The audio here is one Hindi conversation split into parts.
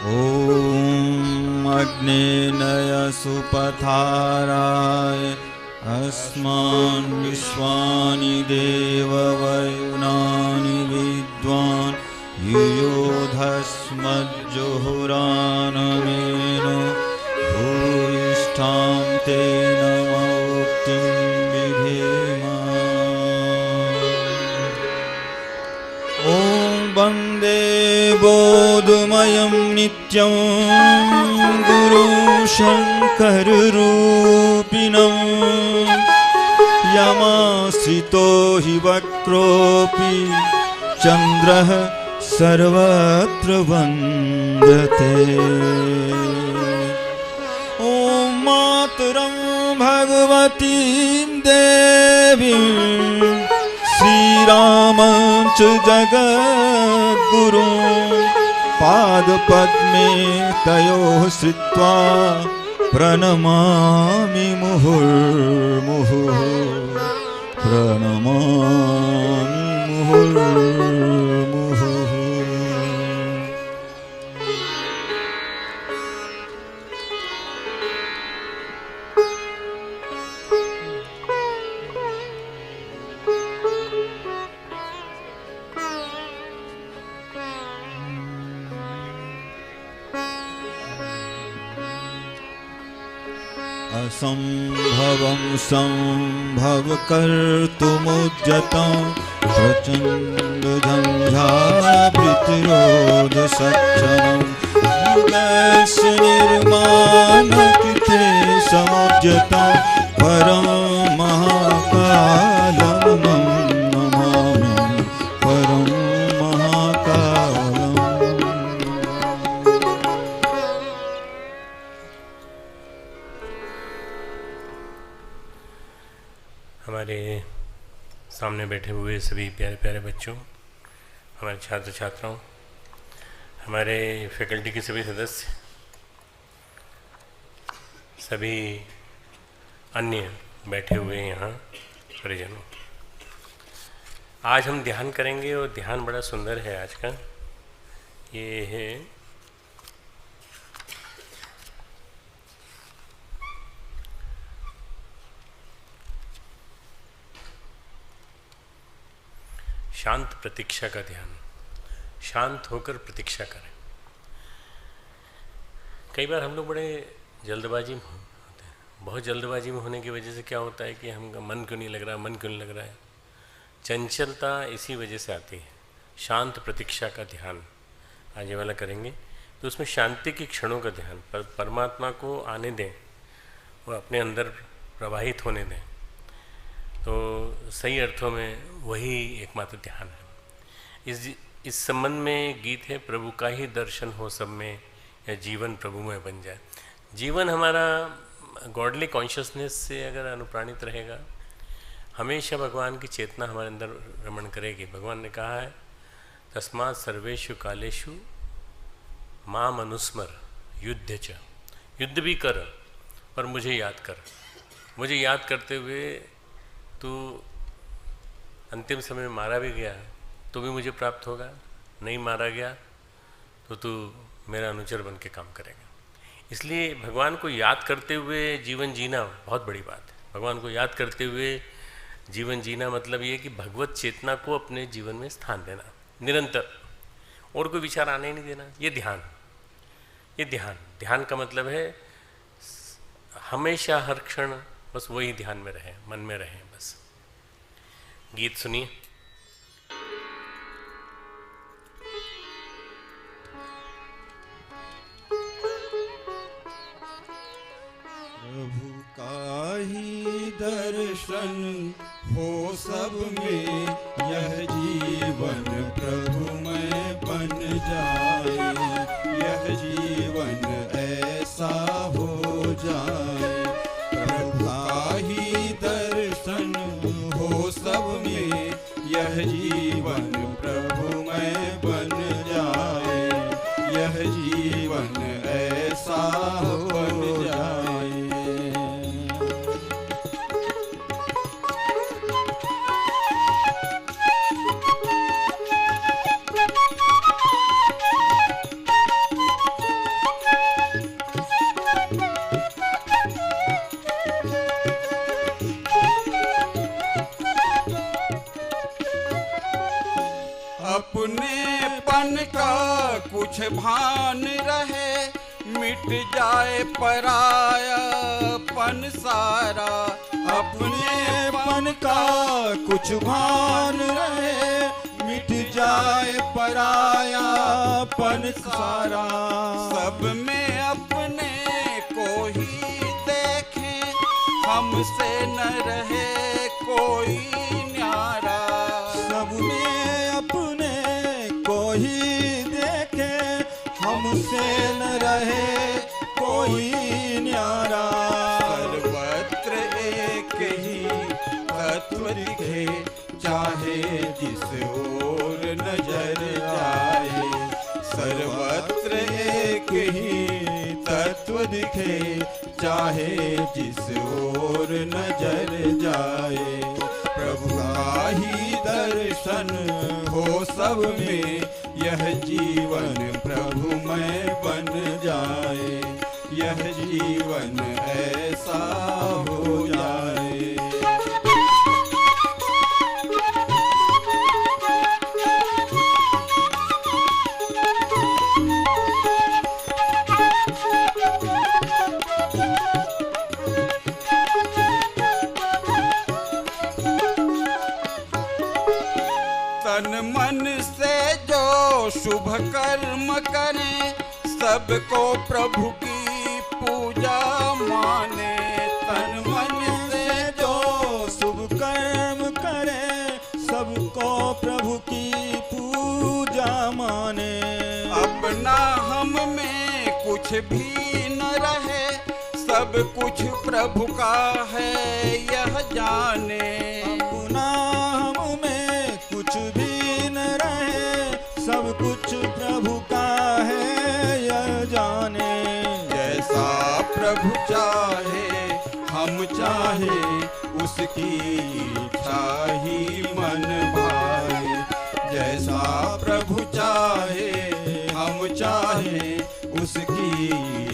ॐ अग्नेनय सुपथाराय अस्मान् विश्वानि देववयुनानि विद्वान् युयोधस्मज्जुहुरानमेन भूयिष्ठां तेन मुक्तिं विधेम। ॐ वन्दे बोधमयं नित्यं गुरुं शङ्कररूपिणं यमाश्रितो हि वक्रोऽपि चन्द्रः सर्वत्र वन्दते। ॐ मातरं भगवतीं देवीं श्रीरामं च जगद्गुरुं पादपद्मे तयोः श्रित्वा प्रणमामि मुहुर्मुहुः प्रणमामि मुहुर्मुहुः। असंभवं संभवकर्तुमुद्यतं प्रचण्डझञ्झावृतिरोधसक्षणं युगस्य निर्माणकृते समुद्यतं परं महाकालं नमामि परं महाकालम्। हमारे सामने बैठे हुए सभी प्यारे प्यारे बच्चों, हमारे छात्र छात्राओं, हमारे फैकल्टी के सभी सदस्य, सभी अन्य बैठे हुए यहाँ परिजनों, आज हम ध्यान करेंगे और ध्यान बड़ा सुंदर है आज का। ये है शांत प्रतीक्षा का ध्यान। शांत होकर प्रतीक्षा करें। कई बार हम लोग बड़े जल्दबाजी में होते हैं। बहुत जल्दबाजी में होने की वजह से क्या होता है कि हमका मन क्यों नहीं लग रहा, मन क्यों नहीं लग रहा है। चंचलता इसी वजह से आती है। शांत प्रतीक्षा का ध्यान आज ये वाला करेंगे तो उसमें शांति के क्षणों का ध्यान, परमात्मा को आने दें, वो अपने अंदर प्रवाहित होने दें, तो सही अर्थों में वही एकमात्र ध्यान है। इस संबंध में गीत है, प्रभु का ही दर्शन हो सब में या जीवन प्रभु में बन जाए। जीवन हमारा गॉडली कॉन्शियसनेस से अगर अनुप्राणित रहेगा, हमेशा भगवान की चेतना हमारे अंदर रमण करेगी। भगवान ने कहा है, तस्मात् सर्वेषु कालेषु माम अनुस्मर युद्ध च। युद्ध भी कर पर मुझे याद कर। मुझे याद करते हुए तू अंतिम समय में मारा भी गया तो भी मुझे प्राप्त होगा, नहीं मारा गया तो तू मेरा अनुचर बन के काम करेगा। इसलिए भगवान को याद करते हुए जीवन जीना बहुत बड़ी बात है। भगवान को याद करते हुए जीवन जीना मतलब ये कि भगवत चेतना को अपने जीवन में स्थान देना निरंतर, और कोई विचार आने ही नहीं देना। ये ध्यान का मतलब है हमेशा हर क्षण बस वही ध्यान में रहे, मन में रहे। बस गीत सुनिए। प्रभु का ही दर्शन हो सब में, यह जीवन प्रभुमय बन जाए, यह जीवन ऐसा हो जाए। प्रभु का ही दर्शन हो सब में, यह जीवन प्रभुमय बन जाए, यह जीवन ऐसा बन जाए। अपनेपन का कुछ भान रहे, मिट जाए परायापन सारा। अपनेपन का कुछ भान रहे, मिट जाए परायापन सारा। सब में अपने को ही देखें, हमसे न रहे कोई न्यारा। सब में अपने को ही देखे, हमसे न रहे कोई न्यारा। सर्वत्र एक ही तत्व दिखे, चाहे जिस ओर नजर जाए। सर्वत्र एक ही तत्व दिखे, चाहे जिस ओर नजर जाए। प्रभु का ही दर्शन हो सब में, यह जीवन प्रभुमय बन जाए। यह जीवन ऐसा हो जाए। तन मन से जो शुभ कर्म करें, सबको प्रभु की पूजा माने। तन मन से जो शुभ कर्म करे, सबको प्रभु की पूजा माने। अपना हम में कुछ भी न रहे, सब कुछ प्रभु का है यह जाने। अपना हम में कुछ भी न रहे, सब कुछ प्रभु का है यह जाने। जैसा प्रभु चाहे हम चाहे, उसकी इच्छा ही मन भाए। जैसा प्रभु चाहे हम चाहे, उसकी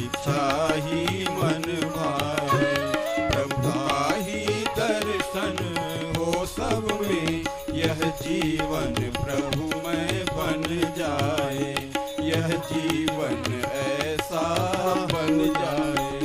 इच्छा ही मन भाए। प्रभु का ही दर्शन हो सब में, यह जीवन प्रभुमय बन जाए। यह जीवन ऐसा बन जाए।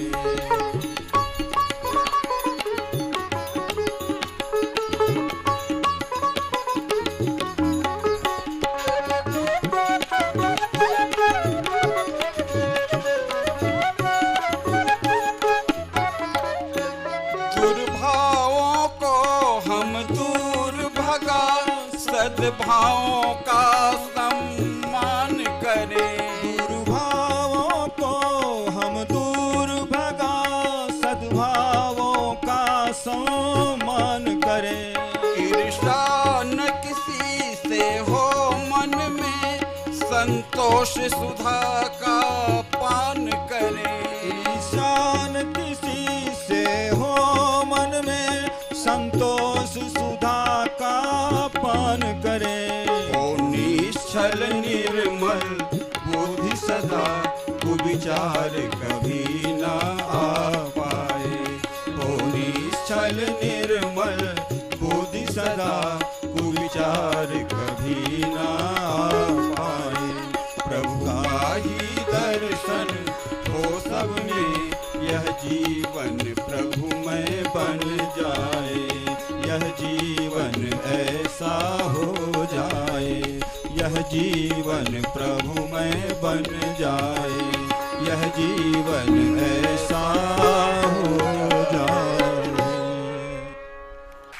दुर्भावों को हम दूर भगा, सद्भावों का सम्मान करें। दुर्भावों को हम दूर भगा, सद्भावों का सम्मान करें। ईर्ष्या न किसी से हो मन में, संतोष सुधा का पान करें। ईशान किसी से हो मन में, संतोष सुधा का पान करें। ओ निश्चल निर्मल बुद्धि सदा, कुविचार कभी न आ पाए। ओ निश्चल निर्मल बुद्धि सदा, कुविचार कभी न आ पाए। प्रभु का ही दर्शन हो सब में, यह जीवन प्रभुमय बन जाए। यह जीवन ऐसा हो जाए। यह जीवन प्रभुमय बन जाए। यह जीवन ऐसा हो जाए।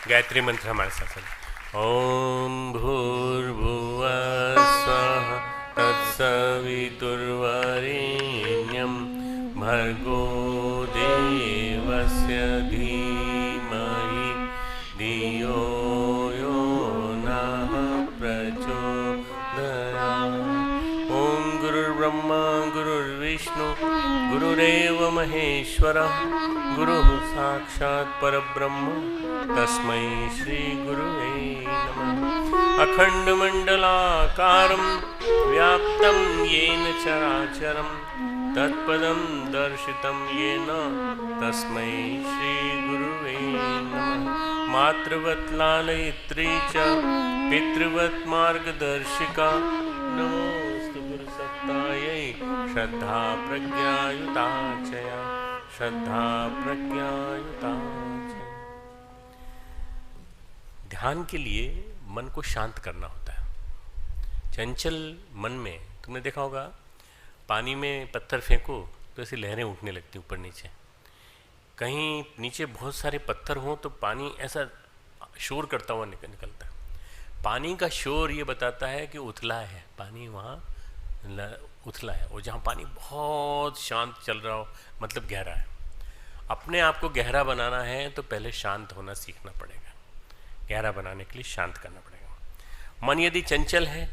गायत्री मंत्र हमारे साथ है। ओम भूर्भुवः स्वः तत्सवितुर्वरेण्यं भर्गो देवस्य धीमहि धियो यो नः प्रचोदयात्। ओम गुरुर्ब्रह्मा गुरुर्विष्णु गुरुरेव महेश्वरः, गुरुः साक्षात् परब्रह्म, तस्मै श्री गुरुवे नमः। अखण्डमण्डलाकारं व्याप्तं येन चराचरं, तत्पदं दर्शितं येन, तस्मै श्री गुरुवे नमः। मातृवत् लालयित्री च पितृवत् मार्गदर्शिका नमोस्तु गुरुसत्तायै श्रद्धा प्रज्ञायुताचया श्रद्धा प्रज्ञायुताचया। ध्यान के लिए मन को शांत करना होता है। चंचल मन में तुमने देखा होगा, पानी में पत्थर फेंको तो ऐसी लहरें उठने लगती ऊपर नीचे। कहीं नीचे बहुत सारे पत्थर हों तो पानी ऐसा शोर करता हुआ निकलता है। पानी का शोर ये बताता है कि उथला है, पानी वहाँ उथला है। और जहाँ पानी बहुत शांत चल रहा हो मतलब गहरा है। अपने आप को गहरा बनाना है तो पहले शांत होना सीखना पड़ेगा। गहरा बनाने के लिए शांत करना पड़ेगा। मन यदि चंचल है,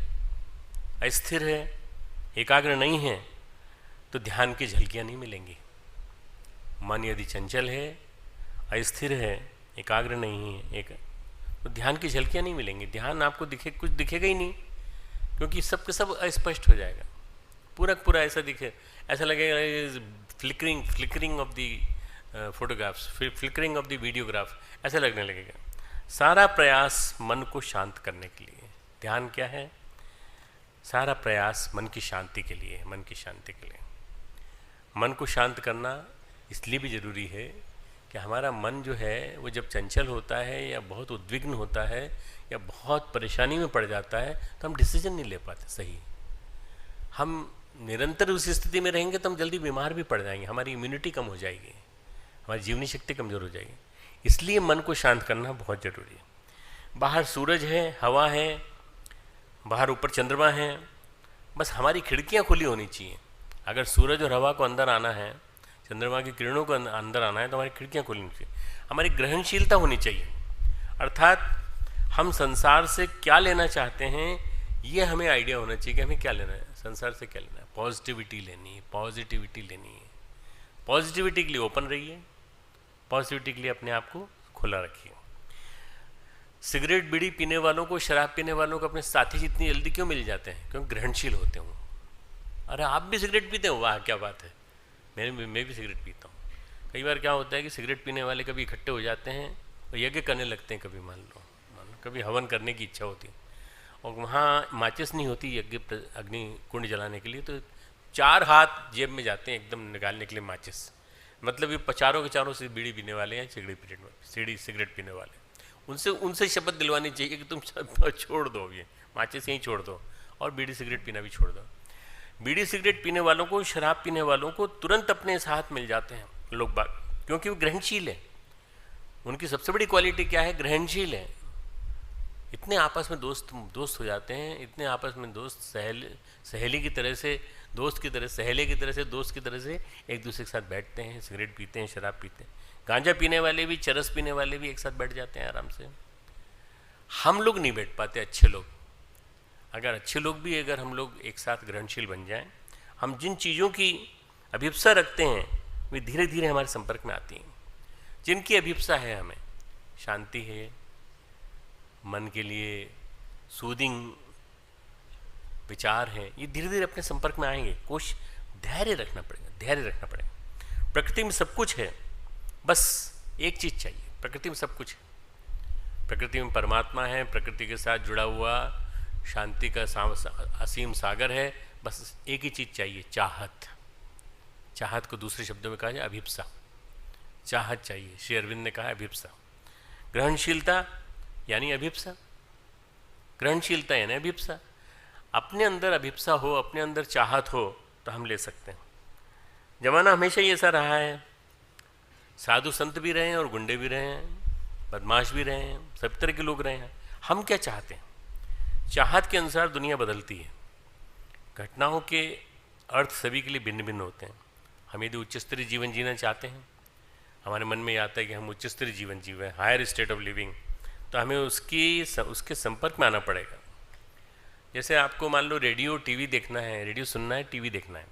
अस्थिर है, एकाग्र नहीं है तो ध्यान की झलकियाँ नहीं मिलेंगी। मन यदि चंचल है, अस्थिर है, एकाग्र नहीं है, तो ध्यान की झलकियाँ नहीं मिलेंगी। ध्यान आपको कुछ दिखेगा ही नहीं, क्योंकि सब के सब अस्पष्ट हो जाएगा। पूरा ऐसा दिखे, ऐसा लगेगा flickering of the photographs, flickering of the videograph, ऐसा लगने लगेगा। सारा प्रयास मन को शांत करने के लिए। ध्यान क्या है? सारा प्रयास मन की शांति के लिए, मन की शांति के लिए। मन को शांत करना इसलिए भी ज़रूरी है कि हमारा मन जो है वो जब चंचल होता है या बहुत उद्विग्न होता है या बहुत परेशानी में पड़ जाता है तो हम डिसीजन नहीं ले पाते सही। हम निरंतर उस स्थिति में रहेंगे तो हम जल्दी बीमार भी पड़ जाएंगे, हमारी इम्यूनिटी कम हो जाएगी, हमारी जीवनी शक्ति कमज़ोर हो जाएगी। इसलिए मन को शांत करना बहुत ज़रूरी है। बाहर सूरज है, हवा है, बाहर ऊपर चंद्रमा है, बस हमारी खिड़कियाँ खुली होनी चाहिए। अगर सूरज और हवा को अंदर आना है, चंद्रमा की किरणों को अंदर आना है तो हमारी खिड़कियाँ खुलनी चाहिए। हमारी ग्रहणशीलता होनी चाहिए, अर्थात हम संसार से क्या लेना चाहते हैं ये हमें आइडिया होना चाहिए कि हमें क्या लेना है, संसार से क्या लेना है। पॉजिटिविटी लेनी है, पॉजिटिविटी लेनी है। पॉजिटिविटी के लिए ओपन रहिए, पॉजिटिविटी के लिए अपने आप को खुला रखिए। सिगरेट बीड़ी पीने वालों को, शराब पीने वालों को अपने साथी जितनी जल्दी क्यों मिल जाते हैं? क्योंकि ग्रहणशील होते हो। अरे आप भी सिगरेट पीते हो? वाह क्या बात है, मैं भी सिगरेट पीता हूँ। कई बार क्या होता है कि सिगरेट पीने वाले कभी इकट्ठे हो जाते हैं और यज्ञ करने लगते हैं। कभी मान लो कभी हवन करने की इच्छा होती है और वहाँ माचिस नहीं होती यज्ञ अग्नि कुंड जलाने के लिए, तो 4 हाथ जेब में जाते हैं एकदम निकालने के लिए माचिस। मतलब ये चारों के चारों से बीड़ी पीने वाले हैं, सिगरेट पीने वाले। उनसे शपथ दिलवानी चाहिए कि तुम छोड़ दो, ये माचिस यहीं छोड़ दो और बीड़ी सिगरेट पीना भी छोड़ दो। बीड़ी सिगरेट पीने वालों को, शराब पीने वालों को तुरंत अपने साथ मिल जाते हैं लोग बाग, क्योंकि वो ग्रहणशील है। उनकी सबसे बड़ी क्वालिटी क्या है? ग्रहणशील है। इतने आपस में दोस्त हो जाते हैं, इतने आपस में दोस्त सहेली की तरह से, दोस्त की तरह, सहेले की तरह से, दोस्त की तरह से एक दूसरे के साथ बैठते हैं, सिगरेट पीते हैं, शराब पीते हैं। गांजा पीने वाले भी, चरस पीने वाले भी एक साथ बैठ जाते हैं आराम से। हम लोग नहीं बैठ पाते, अच्छे लोग। अगर अच्छे लोग भी, अगर हम लोग एक साथ ग्रहणशील बन जाएं, हम जिन चीज़ों की अभिप्सा रखते हैं वे धीरे धीरे हमारे संपर्क में आती हैं। जिनकी अभिप्सा है, हमें शांति है, मन के लिए सूदिंग विचार हैं, ये धीरे धीरे अपने संपर्क में आएंगे। कुछ धैर्य रखना पड़ेगा। प्रकृति में सब कुछ है, बस एक चीज़ चाहिए। प्रकृति में सब कुछ है। प्रकृति में परमात्मा है, प्रकृति के साथ जुड़ा हुआ शांति का असीम सागर है। बस एक ही चीज़ चाहिए, चाहत को दूसरे शब्दों में कहा जाए अभिप्सा। चाहत चाहिए। श्री अरविंद ने कहा अभिप्सा। ग्रहणशीलता यानी अभिप्सा, ग्रहणशीलता यानी अभिप्सा। अपने अंदर अभिप्सा हो, अपने अंदर चाहत हो तो हम ले सकते हैं। जमाना हमेशा ये ऐसा रहा है, साधु संत भी रहे हैं और गुंडे भी रहे हैं, बदमाश भी रहे हैं, सब तरह के लोग रहे हैं। हम क्या चाहते हैं? चाहत के अनुसार दुनिया बदलती है। घटनाओं के अर्थ सभी के लिए भिन्न भिन्न होते हैं। हम यदि उच्च स्तरीय जीवन जीना चाहते हैं, हमारे मन में आता है कि हम उच्च स्तरीय जीवन जीवें, हायर स्टेट ऑफ लिविंग, तो हमें उसके संपर्क में आना पड़ेगा। जैसे आपको मान लो रेडियो टीवी देखना है, रेडियो सुनना है, टीवी देखना है,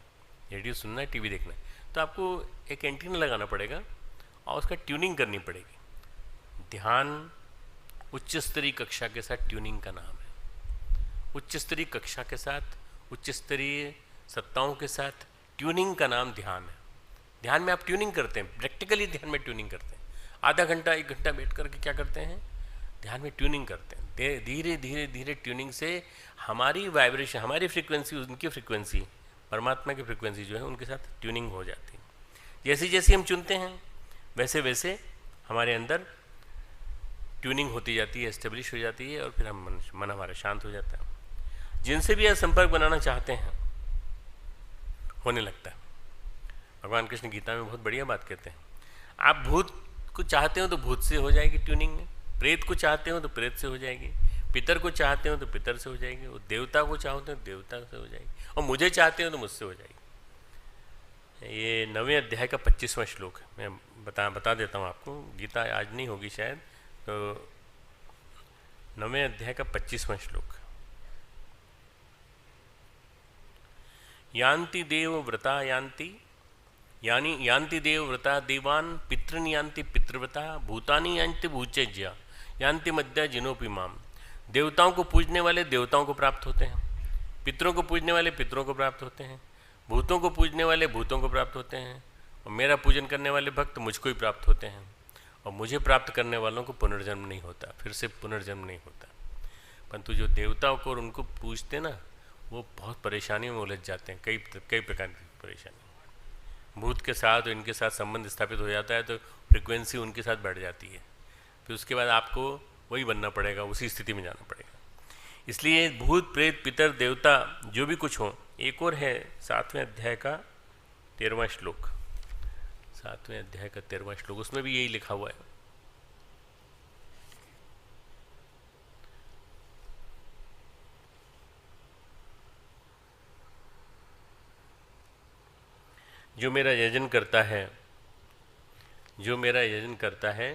रेडियो सुनना है, टीवी देखना है, तो आपको एक एंटीना लगाना पड़ेगा और उसका ट्यूनिंग करनी पड़ेगी। ध्यान उच्च स्तरीय कक्षा के साथ ट्यूनिंग का नाम है। उच्च स्तरीय कक्षा के साथ, उच्च स्तरीय सत्ताओं के साथ ट्यूनिंग का नाम ध्यान है। ध्यान में आप ट्यूनिंग करते हैं, प्रैक्टिकली ध्यान में ट्यूनिंग करते हैं। आधा घंटा 1 घंटा बैठ करके क्या करते हैं, ध्यान में ट्यूनिंग करते हैं। धीरे धीरे धीरे ट्यूनिंग से हमारी वाइब्रेशन, हमारी फ्रीक्वेंसी, उनकी फ्रीक्वेंसी, परमात्मा की फ्रीक्वेंसी जो है उनके साथ ट्यूनिंग हो जाती है। जैसे जैसे हम चुनते हैं वैसे वैसे हमारे अंदर ट्यूनिंग होती जाती है, एस्टेब्लिश हो जाती है, और फिर हम मन हमारा शांत हो जाता है। जिनसे भी आप संपर्क बनाना चाहते हैं होने लगता है। भगवान कृष्ण गीता में बहुत बढ़िया बात कहते हैं, आप भूत को चाहते हो तो भूत से हो जाएगी ट्यूनिंग में, प्रेत को चाहते हो तो प्रेत से हो जाएगी, पितर को चाहते हो तो पितर से हो जाएगी, और देवता को चाहते हो तो देवता से हो जाएगी, और मुझे चाहते हो तो मुझसे हो जाएगी। ये 9वें अध्याय का 25वां श्लोक है। मैं बता देता हूँ आपको, गीता आज नहीं होगी शायद, तो 9वें अध्याय का 25वां श्लोक। यान्ति देव व्रता यान्ति यान्ति देव व्रता देवान, पितृन यान्ति पितृव्रता, भूतानि यान्ति भूचज्या, यान्ति मध्या जिनोपि माम। देवताओं को पूजने वाले देवताओं को प्राप्त होते हैं, पितरों को पूजने वाले पितरों को प्राप्त होते हैं, भूतों को पूजने वाले भूतों को प्राप्त होते हैं, और मेरा पूजन करने वाले भक्त मुझको ही प्राप्त होते हैं, और मुझे प्राप्त करने वालों को पुनर्जन्म नहीं होता, फिर से पुनर्जन्म नहीं होता। परंतु जो देवताओं को और उनको पूजते ना, वो बहुत परेशानियों में उलझ जाते हैं, कई प्रकार की परेशानी। भूत के साथ और इनके साथ संबंध स्थापित हो जाता है तो फ्रिक्वेंसी उनके साथ बढ़ जाती है, फिर उसके बाद आपको वही बनना पड़ेगा, उसी स्थिति में जाना पड़ेगा। इसलिए भूत प्रेत पितर देवता जो भी कुछ हो। एक और है 7वें अध्याय का 13वां श्लोक, 7वें अध्याय का 13वां श्लोक, उसमें भी यही लिखा हुआ है। जो मेरा यजन करता है, जो मेरा यजन करता है,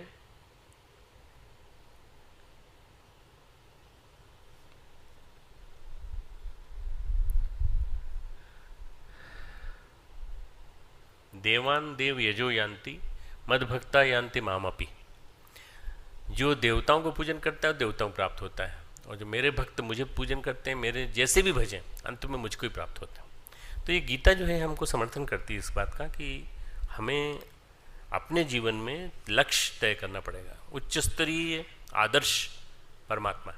देवान देव यजो यान्ति, मद्भक्ता यान्ति मामपि। जो देवताओं को पूजन करता है देवताओं को प्राप्त होता है, और जो मेरे भक्त मुझे पूजन करते हैं, मेरे जैसे भी भजन, अंत में मुझको ही प्राप्त होता है। तो ये गीता जो है हमको समर्थन करती है इस बात का कि हमें अपने जीवन में लक्ष्य तय करना पड़ेगा। उच्च स्तरीय आदर्श परमात्मा,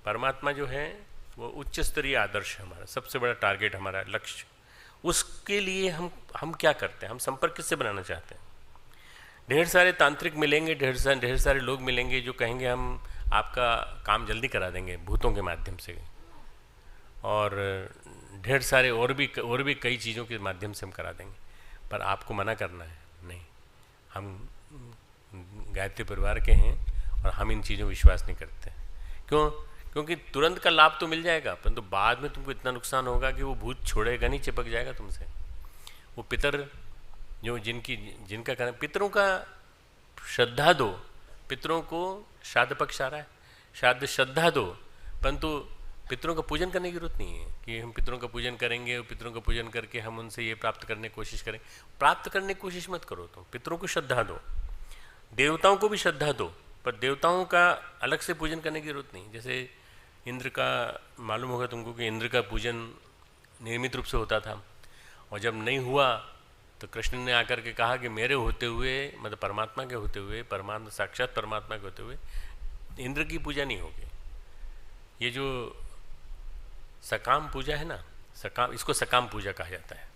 परमात्मा जो है वो उच्च स्तरीय आदर्श है, हमारा सबसे बड़ा टारगेट, हमारा लक्ष्य। उसके लिए हम क्या करते हैं, हम संपर्क किससे बनाना चाहते हैं। ढेर सारे तांत्रिक मिलेंगे, ढेर सारे लोग मिलेंगे जो कहेंगे हम आपका काम जल्दी करा देंगे भूतों के माध्यम से, और ढेर सारे और भी कई चीज़ों के माध्यम से हम करा देंगे। पर आपको मना करना है, नहीं, हम गायत्री परिवार के हैं और हम इन चीज़ों में विश्वास नहीं करते। क्यों? क्योंकि तुरंत का लाभ तो मिल जाएगा, परंतु बाद में तुमको इतना नुकसान होगा कि वो भूत छोड़ेगा नहीं, चिपक जाएगा तुमसे। वो पितर जो जिनका कारण, पितरों का श्रद्धा दो, पितरों को श्राद्ध पक्ष आ रहा है, श्राद्ध श्रद्धा दो, परंतु पितरों का पूजन करने की जरूरत नहीं है कि हम पितरों का पूजन करेंगे और पितरों का पूजन करके हम उनसे ये प्राप्त करने की कोशिश करें। प्राप्त करने की कोशिश मत करो, तुम पितरों को श्रद्धा दो, देवताओं को भी श्रद्धा दो, पर देवताओं का अलग से पूजन करने की जरूरत नहीं। जैसे इंद्र का मालूम होगा तुमको कि इंद्र का पूजन नियमित रूप से होता था, और जब नहीं हुआ तो कृष्ण ने आकर के कहा कि मेरे होते हुए, मतलब परमात्मा के होते हुए, परमात्मा साक्षात परमात्मा के होते हुए इंद्र की पूजा नहीं होगी। ये जो सकाम पूजा है ना, सकाम, इसको सकाम पूजा कहा जाता है,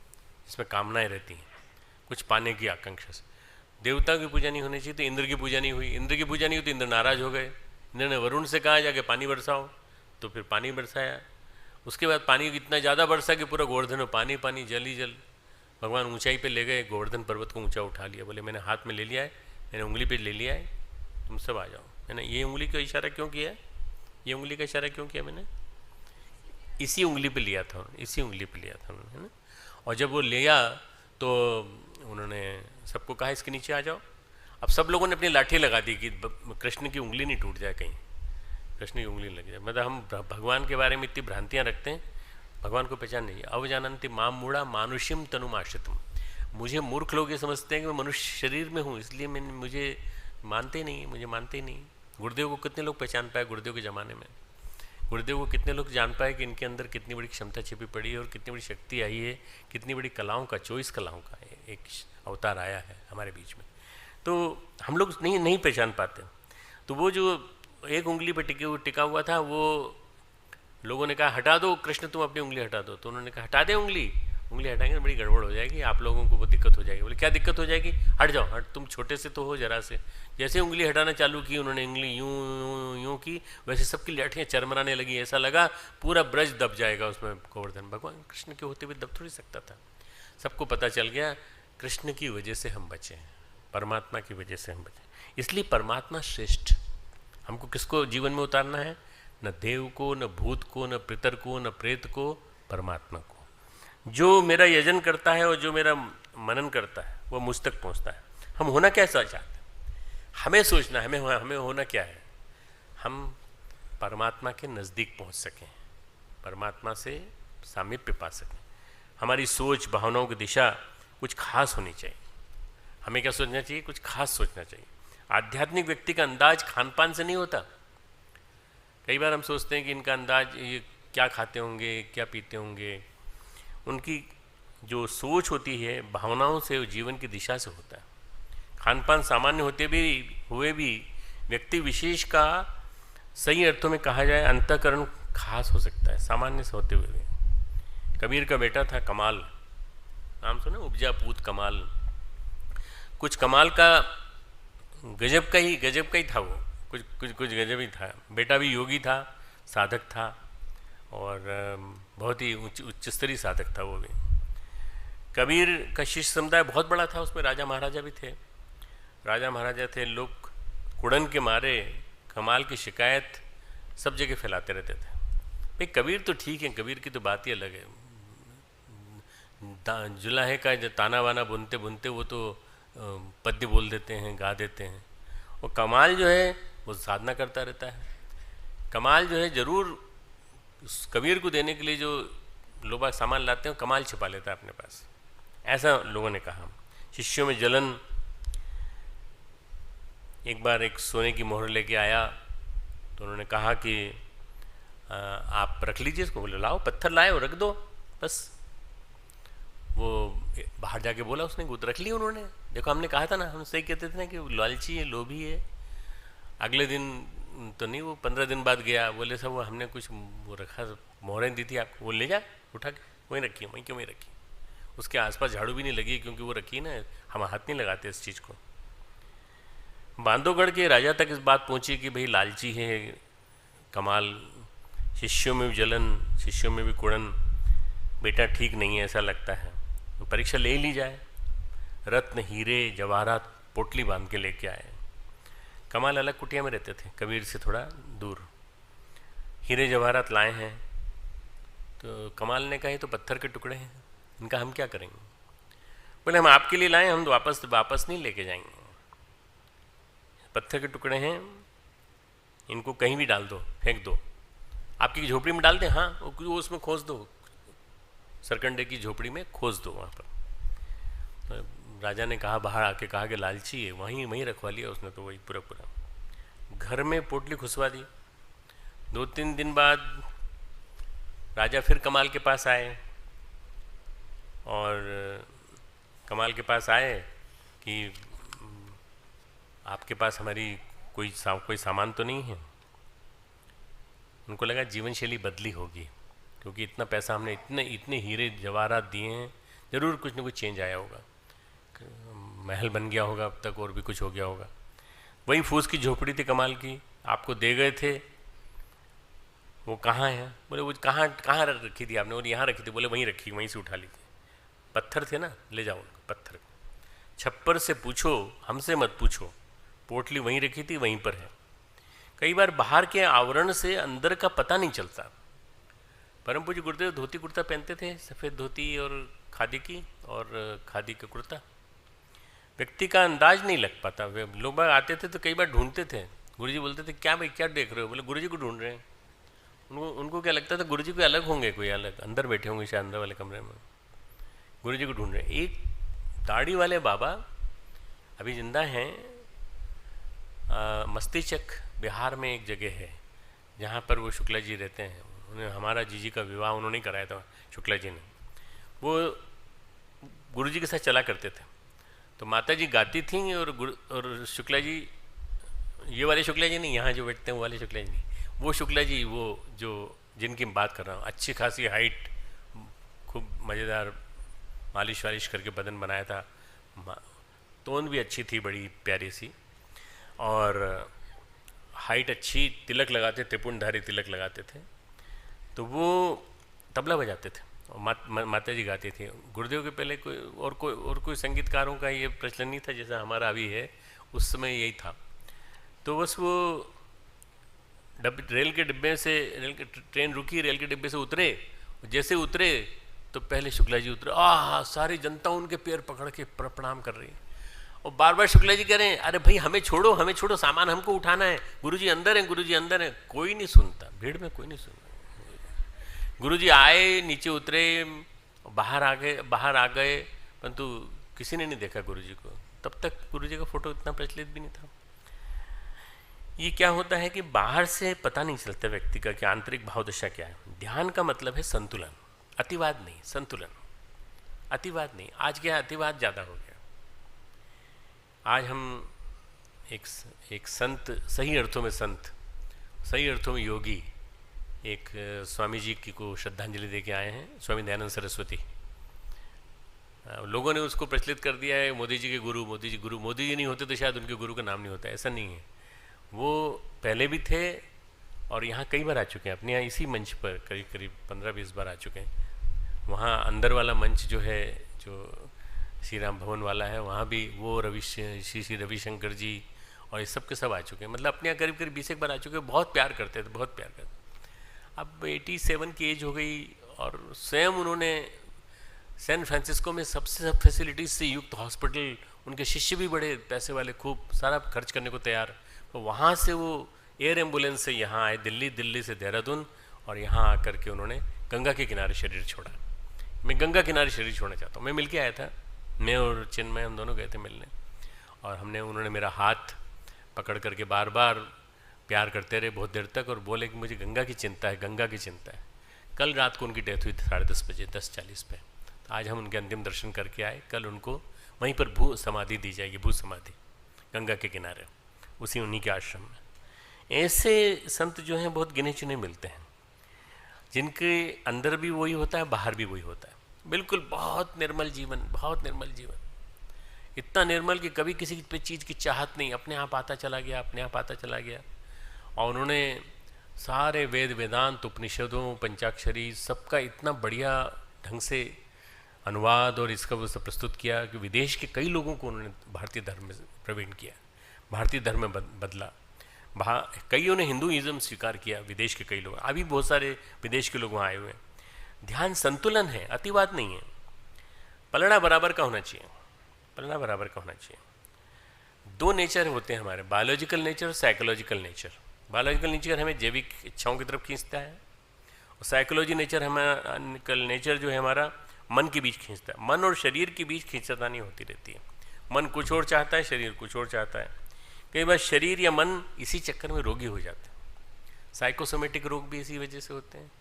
इसमें कामनाएं रहती हैं कुछ पाने की आकांक्षा से। देवता की पूजा नहीं होनी चाहिए, तो इंद्र की पूजा नहीं हुई, इंद्र की पूजा नहीं हुई तो इंद्र नाराज हो गए। इंद्र ने वरुण से कहा जाके पानी बरसाओ, तो फिर पानी बरसाया। उसके बाद पानी इतना ज़्यादा बरसा कि पूरा गोवर्धन में पानी पानी, जल ही जल। भगवान ऊंचाई पे ले गए, गोवर्धन पर्वत को ऊंचा उठा लिया, बोले मैंने हाथ में ले लिया है, मैंने उंगली पे ले लिया है, तुम सब आ जाओ। मैंने ये उंगली का इशारा क्यों किया है, ये उंगली का इशारा क्यों किया मैंने, इसी उंगली पे लिया था, इसी उंगली पे लिया था उन्होंने, है ना। और जब वो लिया तो उन्होंने सबको कहा इसके नीचे आ जाओ। अब सब लोगों ने अपनी लाठी लगा दी कि कृष्ण की उंगली नहीं टूट जाए, कहीं कृष्ण की उंगली लग जाए। मतलब हम भगवान के बारे में इतनी भ्रांतियाँ रखते हैं, भगवान को पहचान नहीं है। अवजानन्ति माम मूढ़ा मानुष्यम तनुम आश्रितम। मुझे मूर्ख लोग ये समझते हैं कि मैं मनुष्य शरीर में हूँ, इसलिए मुझे मानते ही नहीं, मुझे मानते ही नहीं। गुरुदेव को कितने लोग पहचान पाए गुरुदेव के ज़माने में, गुरुदेव को कितने लोग जान पाए कि इनके अंदर कितनी बड़ी क्षमता छिपी पड़ी है और कितनी बड़ी शक्ति आई है, कितनी बड़ी कलाओं का, 24 कलाओं का एक अवतार आया है हमारे बीच में। तो हम लोग नहीं पहचान पाते। तो वो जो एक उंगली पर टिका हुआ था, वो लोगों ने कहा हटा दो कृष्ण, तुम अपनी उंगली हटा दो। तो उन्होंने कहा हटा दे उंगली हटाएंगे तो बड़ी गड़बड़ हो जाएगी, आप लोगों को बहुत दिक्कत हो जाएगी। बोले क्या दिक्कत हो जाएगी, हट जाओ, हट, तुम छोटे से तो हो जरा से। जैसे उंगली हटाना चालू की उन्होंने, उंगली यूं यूं यूं की, वैसे सबकी लाठियाँ चरमराने लगी। ऐसा लगा पूरा ब्रज दब जाएगा उसमें गोवर्धन। भगवान कृष्ण के होते हुए दब थोड़ी सकता था। सबको पता चल गया कृष्ण की वजह से हम बचे हैं, परमात्मा की वजह से हम बचे। इसलिए परमात्मा श्रेष्ठ। हमको किसको जीवन में उतारना है, न देव को, न भूत को, न पितर को, न प्रेत को, परमात्मा को। जो मेरा यजन करता है और जो मेरा मनन करता है वो मुझ तक पहुंचता है। हम होना क्या चाहते हैं, हमें सोचना है हमें होना क्या है, हम परमात्मा के नज़दीक पहुंच सकें, परमात्मा से सामीप्य पा सकें। हमारी सोच भावनाओं की दिशा कुछ खास होनी चाहिए। हमें क्या सोचना चाहिए, कुछ खास सोचना चाहिए। आध्यात्मिक व्यक्ति का अंदाज खान पान से नहीं होता। कई बार हम सोचते हैं कि इनका अंदाज ये क्या खाते होंगे, क्या पीते होंगे। उनकी जो सोच होती है भावनाओं से, जीवन की दिशा से होता है। खान पान सामान्य होते हुए भी व्यक्ति विशेष का सही अर्थों में कहा जाए अंतःकरण खास हो सकता है सामान्य से होते हुए भी। कबीर का बेटा था कमाल, नाम सुने, उपजा पूत कमाल। कुछ कमाल का गजब का ही था वो, कुछ गजब ही था। बेटा भी योगी था, साधक था, और बहुत ही उच्च स्तरीय साधक था वो भी। कबीर का शिष्य समुदाय बहुत बड़ा था, उसमें राजा महाराजा भी थे। राजा महाराजा थे, लोग कुड़न के मारे कमाल की शिकायत सब जगह फैलाते रहते थे। भाई कबीर तो ठीक है, कबीर की तो बात ही अलग है। जुलाहे का जो ताना वाना बुनते बुनते वो तो पद्य बोल देते हैं, गा देते हैं। और कमाल जो है वो साधना करता रहता है। कमाल जो है जरूर उस कबीर को देने के लिए जो लोग सामान लाते हैं कमाल छिपा लेता है अपने पास, ऐसा लोगों ने कहा। शिष्यों में जलन। एक बार एक सोने की मोहर लेके आया तो उन्होंने कहा कि आप रख लीजिए इसको। बोले लाओ, पत्थर लाए और रख दो बस। वो बाहर जाके बोला उसने, वो रख ली उन्होंने। देखो हमने कहा था ना, हम सही कहते थे ना कि वो लालची है, लोभी है। अगले दिन तो नहीं, वो 15 दिन बाद गया। बोले सब वो हमने कुछ वो रखा, मोहरें दी थी आपको, वो ले जा उठा के वहीं रखी, वहीं क्यों वहीं रखी। उसके आसपास झाड़ू भी नहीं लगी क्योंकि वो रखी ना, हम हाथ नहीं लगाते इस चीज़ को। बांधवगढ़ के राजा तक इस बात पहुंची कि भाई लालची है कमाल, शिष्यों में भी जलन, शिष्यों में भी कुड़न, बेटा ठीक नहीं है ऐसा लगता है, तो परीक्षा ले ली जाए। रत्न हीरे जवाहरात पोटली बांध के लेके आए। कमाल अलग कुटिया में रहते थे, कबीर से थोड़ा दूर। हीरे जवाहरात लाए हैं तो कमाल ने कहा ये तो पत्थर के टुकड़े हैं, इनका हम क्या करेंगे। बोले हम आपके लिए लाए, हम तो वापस नहीं लेके जाएंगे। पत्थर के टुकड़े हैं, इनको कहीं भी डाल दो, फेंक दो। आपकी झोपड़ी में डाल दें, हाँ वो उसमें खोस दो, सरकंडे की झोपड़ी में खोस दो वहाँ पर। तो राजा ने कहा, बाहर आके कहा कि लालची है, वहीं रखवा लिया उसने तो वही पूरा घर में पोटली खुसवा दी। 2-3 दिन बाद राजा फिर कमाल के पास आए और कमाल के पास आए कि आपके पास हमारी कोई सामान तो नहीं है। उनको लगा जीवन शैली बदली होगी क्योंकि इतना पैसा हमने इतने हीरे जवाहरात दिए हैं, ज़रूर कुछ ना कुछ चेंज आया होगा, महल बन गया होगा अब तक, और भी कुछ हो गया होगा। वही फूस की झोपड़ी थी कमाल की, आपको दे गए थे, वो कहाँ है। बोले वो कहाँ रखी थी आपने। बोले यहाँ रखी थी। बोले वहीं रखी, वहीं से उठा ली थी। पत्थर थे ना, ले जाओ उनको पत्थर। छप्पर से पूछो, हमसे मत पूछो, पोटली वहीं रखी थी, वहीं पर है। कई बार बाहर के आवरण से अंदर का पता नहीं चलता। परम पूज्य गुरुदेव धोती कुर्ता पहनते थे, सफ़ेद धोती और खादी की और खादी का कुर्ता। व्यक्ति का अंदाज नहीं लग पाता। लोग बाग आते थे तो कई बार ढूंढते थे। गुरुजी बोलते थे क्या भाई क्या देख रहे हो। बोले गुरुजी को ढूंढ रहे हैं। उनको क्या लगता था गुरुजी कोई अलग होंगे, कोई अलग अंदर बैठे होंगे शायद अंदर वाले कमरे में। गुरुजी को ढूंढ रहे हैं। एक दाढ़ी वाले बाबा अभी जिंदा हैं, मस्तीचक बिहार में एक जगह है जहाँ पर वो शुक्ला जी रहते हैं। उन्हें हमारा जीजी का विवाह उन्होंने कराया था, शुक्ला जी ने। वो गुरुजी के साथ चला करते थे। तो माता जी गाती थीं और शुक्ला जी, ये वाले शुक्ला जी नहीं, यहाँ जो बैठते हैं वो वाले शुक्ला जी नहीं, वो शुक्ला जी, वो जो जिनकी बात कर रहा हूँ, अच्छी खासी हाइट, खूब मज़ेदार मालिश वालिश करके बदन बनाया था, टोन भी अच्छी थी, बड़ी प्यारी सी, और हाइट अच्छी, तिलक लगाते, त्रिपुंडधारी तिलक लगाते थे। तो वो तबला बजाते थे और माता जी गाती थी। गुरुदेव के पहले कोई संगीतकारों का ये प्रचलन नहीं था जैसा हमारा अभी है, उस समय यही था। तो बस वो रेल के डिब्बे से, ट्रेन रुकी, रेल के डिब्बे से उतरे, जैसे उतरे तो पहले शुक्ला जी उतरे, सारी जनता उनके पैर पकड़ के प्रणाम कर रही, और बार बार शुक्ला जी कह रहे हैं, अरे भाई हमें छोड़ो, सामान हमको उठाना है, गुरुजी अंदर है। कोई नहीं सुनता, भीड़ में कोई नहीं सुनता। गुरुजी आए, नीचे उतरे, बाहर आ गए, परंतु किसी ने नहीं देखा गुरुजी को। तब तक गुरुजी का फोटो इतना प्रचलित भी नहीं था। ये क्या होता है कि बाहर से पता नहीं चलता व्यक्ति का कि आंतरिक भाव दशा क्या है। ध्यान का मतलब है संतुलन, अतिवाद नहीं, संतुलन, अतिवाद नहीं। आज क्या अतिवाद ज़्यादा हो गया। आज हम एक संत, सही अर्थों में संत, सही अर्थों में योगी, एक स्वामी जी की को श्रद्धांजलि दे के आए हैं, स्वामी दयानंद सरस्वती। लोगों ने उसको प्रचलित कर दिया है मोदी जी के गुरु, मोदी जी नहीं होते तो शायद उनके गुरु का नाम नहीं होता। ऐसा नहीं है, वो पहले भी थे और यहाँ कई बार आ चुके हैं, अपने यहाँ इसी मंच पर करीब 15-20 बार आ चुके हैं। वहाँ अंदर वाला मंच जो है, जो श्री राम भवन वाला है, वहाँ भी वो श्री रविशंकर जी और ये सब के सब आ चुके हैं। मतलब अपने यहाँ करीब 20 बार आ चुके हैं। बहुत प्यार करते थे, बहुत प्यार करते। अब 87 की एज हो गई और स्वयं उन्होंने सैन फ्रांसिस्को में सबसे सब फैसिलिटीज़ से युक्त हॉस्पिटल, उनके शिष्य भी बड़े पैसे वाले, खूब सारा खर्च करने को तैयार। तो वहाँ से वो एयर एम्बुलेंस से यहाँ आए दिल्ली से देहरादून, और यहाँ आकर के उन्होंने गंगा के किनारे शरीर छोड़ा। मैं गंगा किनारे शरीर छोड़ना चाहता हूँ। मैं मिल के आया था, मैं और चिन्मय, हम दोनों गए थे मिलने, और उन्होंने मेरा हाथ पकड़ करके बार बार प्यार करते रहे बहुत देर तक, और बोले कि मुझे गंगा की चिंता है, गंगा की चिंता है। कल रात को उनकी डेथ हुई 10:30 बजे, 10:40 पे। तो आज हम उनके अंतिम दर्शन करके आए। कल उनको वहीं पर भू समाधि दी जाएगी, भू समाधि, गंगा के किनारे, उसी उन्हीं के आश्रम में। ऐसे संत जो हैं बहुत गिने चुने मिलते हैं, जिनके अंदर भी वही होता है, बाहर भी वही होता है। बिल्कुल बहुत निर्मल जीवन, बहुत निर्मल जीवन, इतना निर्मल कि कभी किसी पे चीज़ की चाहत नहीं, अपने आप आता चला गया। और उन्होंने सारे वेद वेदांत उपनिषदों पंचाक्षरी सबका इतना बढ़िया ढंग से अनुवाद और इसका वो सब प्रस्तुत किया कि विदेश के कई लोगों को उन्होंने भारतीय धर्म में प्रवीण किया, भारतीय धर्म में बदला। कईयों ने हिंदुइज्म स्वीकार किया, विदेश के कई लोग, अभी बहुत सारे विदेश के लोग वहाँ आए हुए हैं। ध्यान संतुलन है, अतिवाद नहीं है। पलड़ा बराबर का होना चाहिए, पलड़ा बराबर का होना चाहिए। दो नेचर होते हैं हमारे, बायोलॉजिकल नेचर और साइकोलॉजिकल नेचर। बायोलॉजिकल नेचर हमें जैविक इच्छाओं की तरफ खींचता है, और साइकोलॉजी नेचर जो है हमारा मन के बीच खींचता है। मन और शरीर के बीच खींचतानी होती रहती है। मन कुछ और चाहता है, शरीर कुछ और चाहता है। कई बार शरीर या मन इसी चक्कर में रोगी हो जाते हैं। साइकोसोमेटिक रोग भी इसी वजह से होते हैं,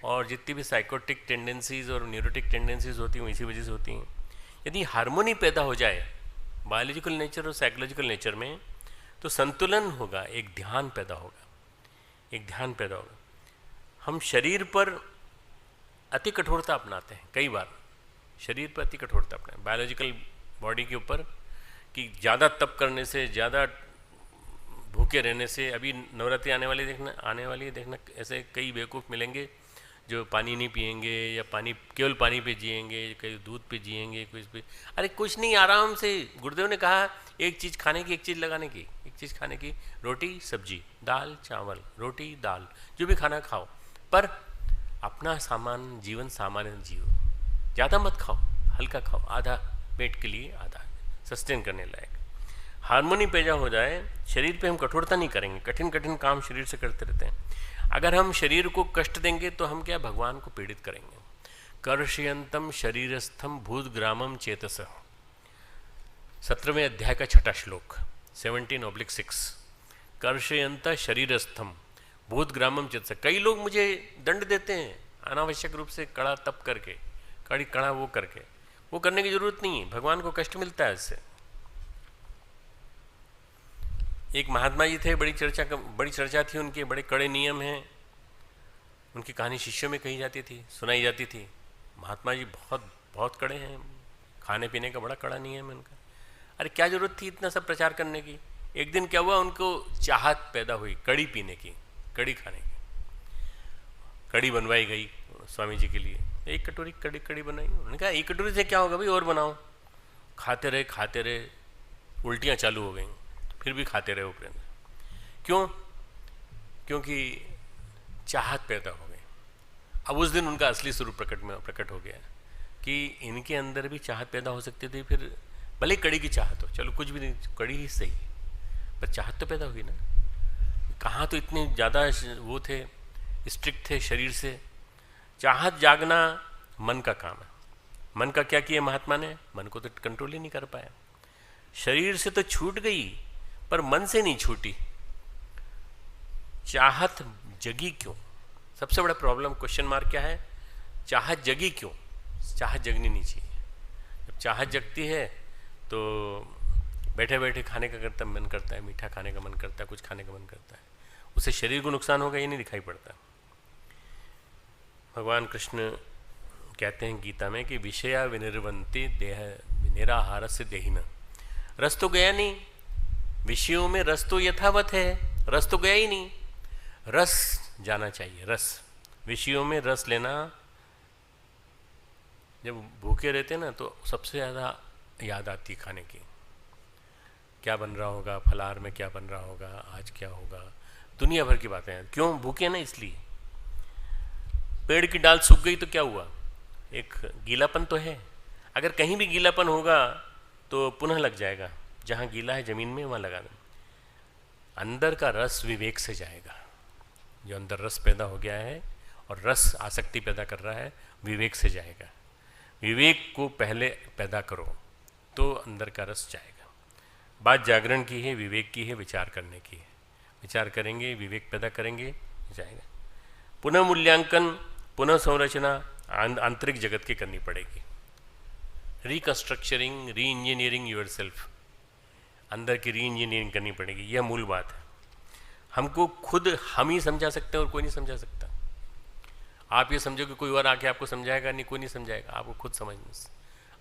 और जितनी भी साइकोटिक टेंडेंसीज और न्यूरोटिक टेंडेंसीज होती हैं इसी वजह से होती हैं। यदि हार्मोनी पैदा हो जाए बायोलॉजिकल नेचर और साइकोलॉजिकल नेचर में, तो संतुलन होगा, एक ध्यान पैदा होगा। हम शरीर पर अति कठोरता अपनाते हैं, कई बार शरीर पर अति कठोरता अपनाते, बायोलॉजिकल बॉडी के ऊपर, कि ज़्यादा तप करने से, ज़्यादा भूखे रहने से। अभी नवरात्रि आने वाली है, देखना ऐसे कई बेवकूफ़ मिलेंगे जो पानी नहीं पिएंगे, या केवल पानी पे जिएंगे, कई दूध पे जिएंगे, कुछ पे। अरे कुछ नहीं, आराम से। गुरुदेव ने कहा एक चीज़ खाने की, एक चीज़ लगाने की, एक चीज़ खाने की, रोटी सब्जी, दाल चावल, रोटी दाल, जो भी खाना खाओ, पर अपना जीवन सामान्य जियो। ज़्यादा मत खाओ, हल्का खाओ, आधा पेट के लिए, आधा सस्टेन करने लायक। हार्मोनी पैदा हो जाए, शरीर पे हम कठोरता नहीं करेंगे, कठिन काम शरीर से करते रहते हैं। अगर हम शरीर को कष्ट देंगे तो हम क्या भगवान को पीड़ित करेंगे। कर्षयंतम शरीरस्थम भूतग्रामम चेतस, 17वें अध्याय का 6वां श्लोक, 17/6। कर्षयंत शरीरस्थम भूतग्रामम चेतस। कई लोग मुझे दंड देते हैं अनावश्यक रूप से, कड़ा तप करके, कड़ा वो करके। वो करने की जरूरत नहीं है, भगवान को कष्ट मिलता है इससे। एक महात्मा जी थे, बड़ी चर्चा थी उनके, बड़े कड़े नियम हैं। उनकी कहानी शिष्यों में कही जाती थी, सुनाई जाती थी। महात्मा जी बहुत बहुत कड़े हैं, खाने पीने का बड़ा कड़ा नियम है उनका। अरे क्या जरूरत थी इतना सब प्रचार करने की। एक दिन क्या हुआ, उनको चाहत पैदा हुई कड़ी पीने की, कड़ी खाने की। कड़ी बनवाई गई स्वामी जी के लिए, एक कटोरी कड़ी बनाई। उन्होंने कहा एक कटोरी से क्या होगा भाई, और बनाओ। खाते रहे, उल्टियाँ चालू हो गई, फिर भी खाते रहे ऊपर। क्यों? क्योंकि चाहत पैदा हो गई। अब उस दिन उनका असली स्वरूप प्रकट हो गया कि इनके अंदर भी चाहत पैदा हो सकती थी। फिर भले कड़ी की चाहत हो, चलो कुछ भी नहीं, कड़ी ही सही, पर चाहत तो पैदा हुई ना। कहाँ तो इतने ज़्यादा वो थे, स्ट्रिक्ट थे शरीर से। चाहत जागना मन का काम है। मन का क्या किया महात्मा ने? मन को तो कंट्रोल ही नहीं कर पाया। शरीर से तो छूट गई, पर मन से नहीं छूटी। चाहत जगी क्यों? सबसे बड़ा प्रॉब्लम, क्वेश्चन मार्क क्या है? चाहत जगी क्यों? चाहत जगनी नहीं चाहिए। जब चाहत जगती है तो बैठे बैठे खाने का मन करता है, मीठा खाने का मन करता है, कुछ खाने का मन करता है। उससे शरीर को नुकसान होगा ये नहीं दिखाई पड़ता। भगवान कृष्ण कहते हैं गीता में कि विषया विनिर्वन्ति देह निराहार से देहिना। रस तो गया नहीं, विषयों में रस तो यथावत है, रस तो गया ही नहीं। रस जाना चाहिए, रस। विषयों में रस लेना, जब भूखे रहते हैं ना तो सबसे ज़्यादा याद आती है खाने की। क्या बन रहा होगा, फलाहार में क्या बन रहा होगा, आज क्या होगा, दुनिया भर की बातें हैं। क्यों? भूखे ना इसलिए। पेड़ की डाल सूख गई तो क्या हुआ? एक गीलापन तो है। अगर कहीं भी गीलापन होगा तो पुनः लग जाएगा। जहाँ गीला है ज़मीन में वहाँ लगा दें। अंदर का रस विवेक से जाएगा। जो अंदर रस पैदा हो गया है और रस आसक्ति पैदा कर रहा है, विवेक से जाएगा। विवेक को पहले पैदा करो तो अंदर का रस जाएगा। बात जागरण की है, विवेक की है, विचार करने की है। विचार करेंगे, विवेक पैदा करेंगे, जाएगा। पुनः मूल्यांकन, पुनः संरचना आंतरिक जगत की करनी पड़ेगी। रिकंस्ट्रक्चरिंग, री इंजीनियरिंग यूर सेल्फ, अंदर की री इंजीनियरिंग करनी पड़ेगी। यह मूल बात है। हमको खुद हम ही समझा सकते हैं और कोई नहीं समझा सकता। आप ये समझो कि कोई और आके आपको समझाएगा, नहीं, कोई नहीं समझाएगा। आपको खुद समझना,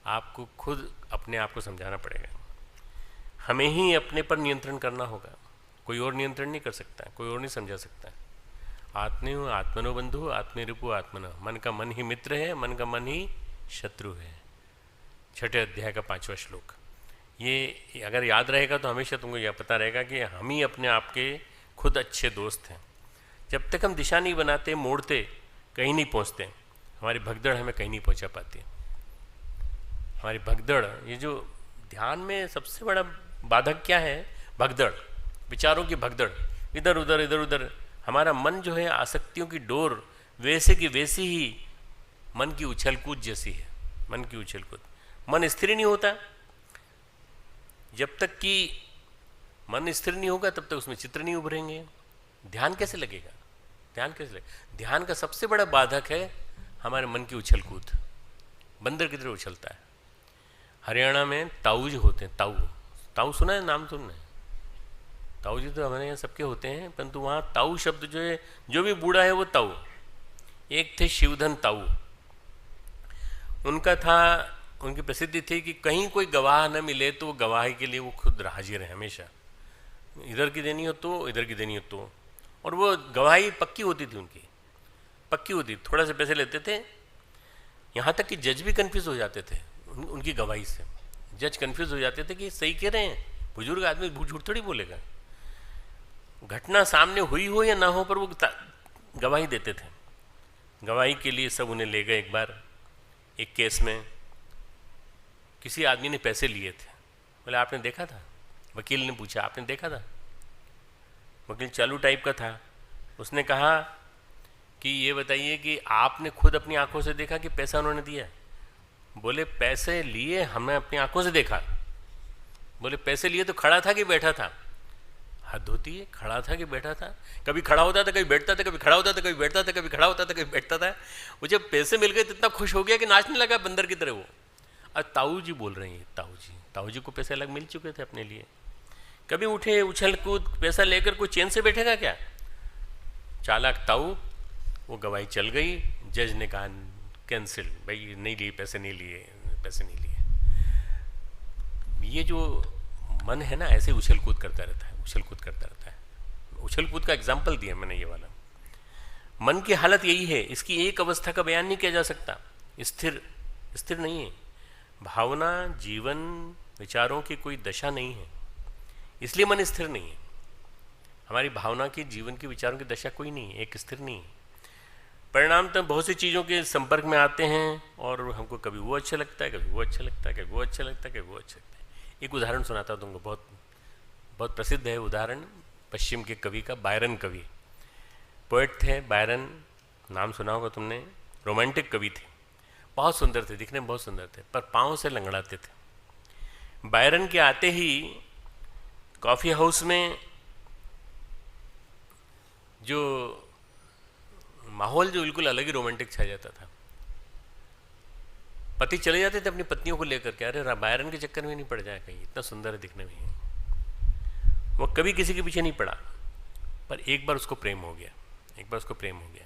आपको खुद अपने आप को समझाना पड़ेगा। हमें ही अपने पर नियंत्रण करना होगा। कोई और नियंत्रण नहीं कर सकता, कोई और नहीं समझा सकता। आत्मेव आत्मनो बंधु आत्मेरूपो आत्मनो। मन का मन ही मित्र है, मन का मन ही शत्रु है। 6ठे अध्याय का 5वां श्लोक। ये अगर याद रहेगा तो हमेशा तुमको यह पता रहेगा कि हम ही अपने आप के खुद अच्छे दोस्त हैं। जब तक हम दिशा नहीं बनाते, मोड़ते, कहीं नहीं पहुंचते। हमारी भगदड़ हमें कहीं नहीं पहुंचा पाती। हमारी भगदड़, ये जो ध्यान में सबसे बड़ा बाधक क्या है? भगदड़, विचारों की भगदड़, इधर उधर इधर उधर। हमारा मन जो है आसक्तियों की डोर वैसे की वैसी ही मन की उछल कूद जैसी है। मन की उछल कूद, मन स्थिर नहीं होता। जब तक कि मन स्थिर नहीं होगा तब तक उसमें चित्र नहीं उभरेंगे। ध्यान कैसे लगेगा? ध्यान कैसे लगेगा? ध्यान का सबसे बड़ा बाधक है हमारे मन की उछल कूद। बंदर की तरह उछलता है। हरियाणा में ताऊ जी होते हैं, ताऊ। ताऊ सुना है? नाम सुनना है? ताऊ जी तो हमारे यहाँ सबके होते हैं, परंतु वहाँ ताऊ शब्द जो है, जो भी बूढ़ा है वो ताऊ। एक थे शिवधन ताऊ। उनका था, उनकी प्रसिद्धि थी कि कहीं कोई गवाह न मिले तो गवाही के लिए वो खुद हाजिर है हमेशा। इधर की देनी हो तो, इधर की देनी हो तो। और वो गवाही पक्की होती थी, उनकी पक्की होती। थोड़ा से पैसे लेते थे। यहाँ तक कि जज भी कन्फ्यूज़ हो जाते थे उनकी गवाही से। जज कन्फ्यूज़ हो जाते थे कि सही कह रहे हैं, बुजुर्ग आदमी झूठ थोड़ी बोलेगा। घटना सामने हुई हो या ना हो, पर वो गवाही देते थे। गवाही के लिए सब उन्हें ले गए। एक बार एक केस में किसी आदमी ने पैसे लिए थे। बोले आपने देखा था? वकील ने पूछा आपने देखा था? वकील चालू टाइप का था। उसने कहा कि ये बताइए कि आपने खुद अपनी आंखों से देखा कि पैसा उन्होंने दिया? बोले पैसे लिए हमने अपनी आंखों से देखा। बोले पैसे लिए तो खड़ा था कि बैठा था? हद होती है, खड़ा था कि बैठा था? कभी खड़ा होता था, कभी बैठता था, कभी खड़ा होता था, कभी बैठता था, कभी खड़ा होता था, कभी बैठता था। वो जब पैसे मिल गए तो इतना खुश हो गया कि नाचने लगा बंदर की तरह वो। और ताऊ जी बोल रही हैं, ताऊ जी को पैसे अलग मिल चुके थे अपने लिए कभी उठे उछल कूद पैसा लेकर कोई चैन से बैठेगा क्या? चालाक ताऊ, वो गवाही चल गई, जज ने कहा कैंसिल, भाई नहीं लिए पैसे, नहीं लिए पैसे, नहीं लिए। ये जो मन है ना, ऐसे उछल कूद करता रहता है, उछल कूद करता रहता है। उछल कूद का एग्जाम्पल दिया मैंने ये वाला। मन की हालत यही है, इसकी एक अवस्था का बयान नहीं किया जा सकता। स्थिर स्थिर नहीं है। भावना, जीवन, विचारों की कोई दशा नहीं है, इसलिए मन स्थिर नहीं है। हमारी भावना की, जीवन की, विचारों की दशा कोई नहीं है, एक स्थिर नहीं है। परिणाम तो बहुत सी चीज़ों के संपर्क में आते हैं और हमको कभी वो अच्छा लगता है, कभी वो अच्छा लगता है, कभी वो अच्छा लगता है, कभी वो अच्छा लगता है। एक उदाहरण सुनाता हूँ तुमको, बहुत बहुत प्रसिद्ध है उदाहरण, पश्चिम के कवि का, बायरन कवि। पोएट थे बायरन, नाम सुना होगा तुमने। रोमांटिक कवि थे, बहुत सुंदर थे, दिखने में बहुत सुंदर थे, पर पाँव से लंगड़ाते थे। बायरन के आते ही कॉफ़ी हाउस में जो माहौल जो बिल्कुल अलग ही रोमांटिक छा जाता था। पति चले जाते थे अपनी पत्नियों को लेकर के, अरे बायरन के चक्कर में नहीं पड़ जाए कहीं, इतना सुंदर है दिखने में। वो कभी किसी के पीछे नहीं पड़ा, पर एक बार उसको प्रेम हो गया, एक बार उसको प्रेम हो गया।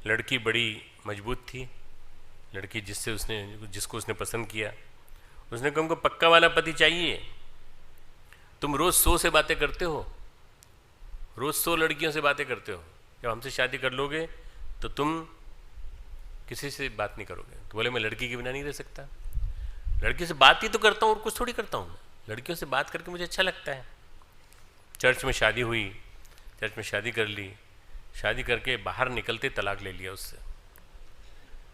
लड़की बड़ी मजबूत थी, लड़की जिसको उसने पसंद किया। उसने कहा हमको पक्का वाला पति चाहिए। तुम रोज़ 100 से बातें करते हो, रोज़ 100 लड़कियों से बातें करते हो, जब हमसे शादी कर लोगे तो तुम किसी से बात नहीं करोगे। तो बोले मैं लड़की के बिना नहीं रह सकता, लड़की से बात ही तो करता हूँ और कुछ थोड़ी करता हूँ, लड़कियों से बात करके मुझे अच्छा लगता है। चर्च में शादी हुई, चर्च में शादी कर ली, शादी करके बाहर निकलते तलाक ले लिया उससे,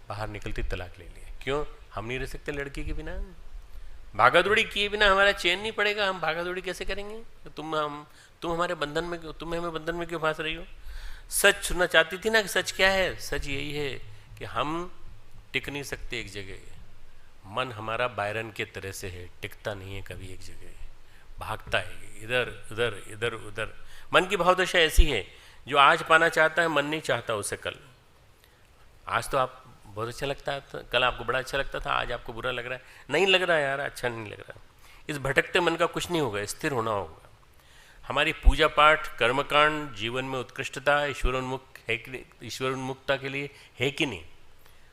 बाहर निकलते तलाक ले लिया। क्यों? हम नहीं रह सकते लड़की के बिना, भागादौड़ी किए बिना हमारा चैन नहीं पड़ेगा, हम भागादौड़ी कैसे करेंगे? तुम हमारे बंधन में, तुम हमें बंधन में क्यों फंस रही हो? सच सुनना चाहती थी ना कि सच क्या है? सच यही है कि हम टिक नहीं सकते एक जगह। मन हमारा बायरन के तरह से है, टिकता नहीं है कभी एक जगह, भागता है इधर उधर इधर उधर। मन की भावदशा ऐसी है, जो आज पाना चाहता है मन नहीं चाहता उसे कल। आज तो आप बहुत अच्छा लगता है, कल आपको बड़ा अच्छा लगता था, आज आपको बुरा लग रहा है, नहीं लग रहा है यार, अच्छा नहीं लग रहा। इस भटकते मन का कुछ नहीं होगा, स्थिर होना होगा। हमारी पूजा पाठ, कर्मकांड जीवन में उत्कृष्टता, ईश्वरोन्मुख है कि नहीं, ईश्वर उन्मुखता के लिए है कि नहीं?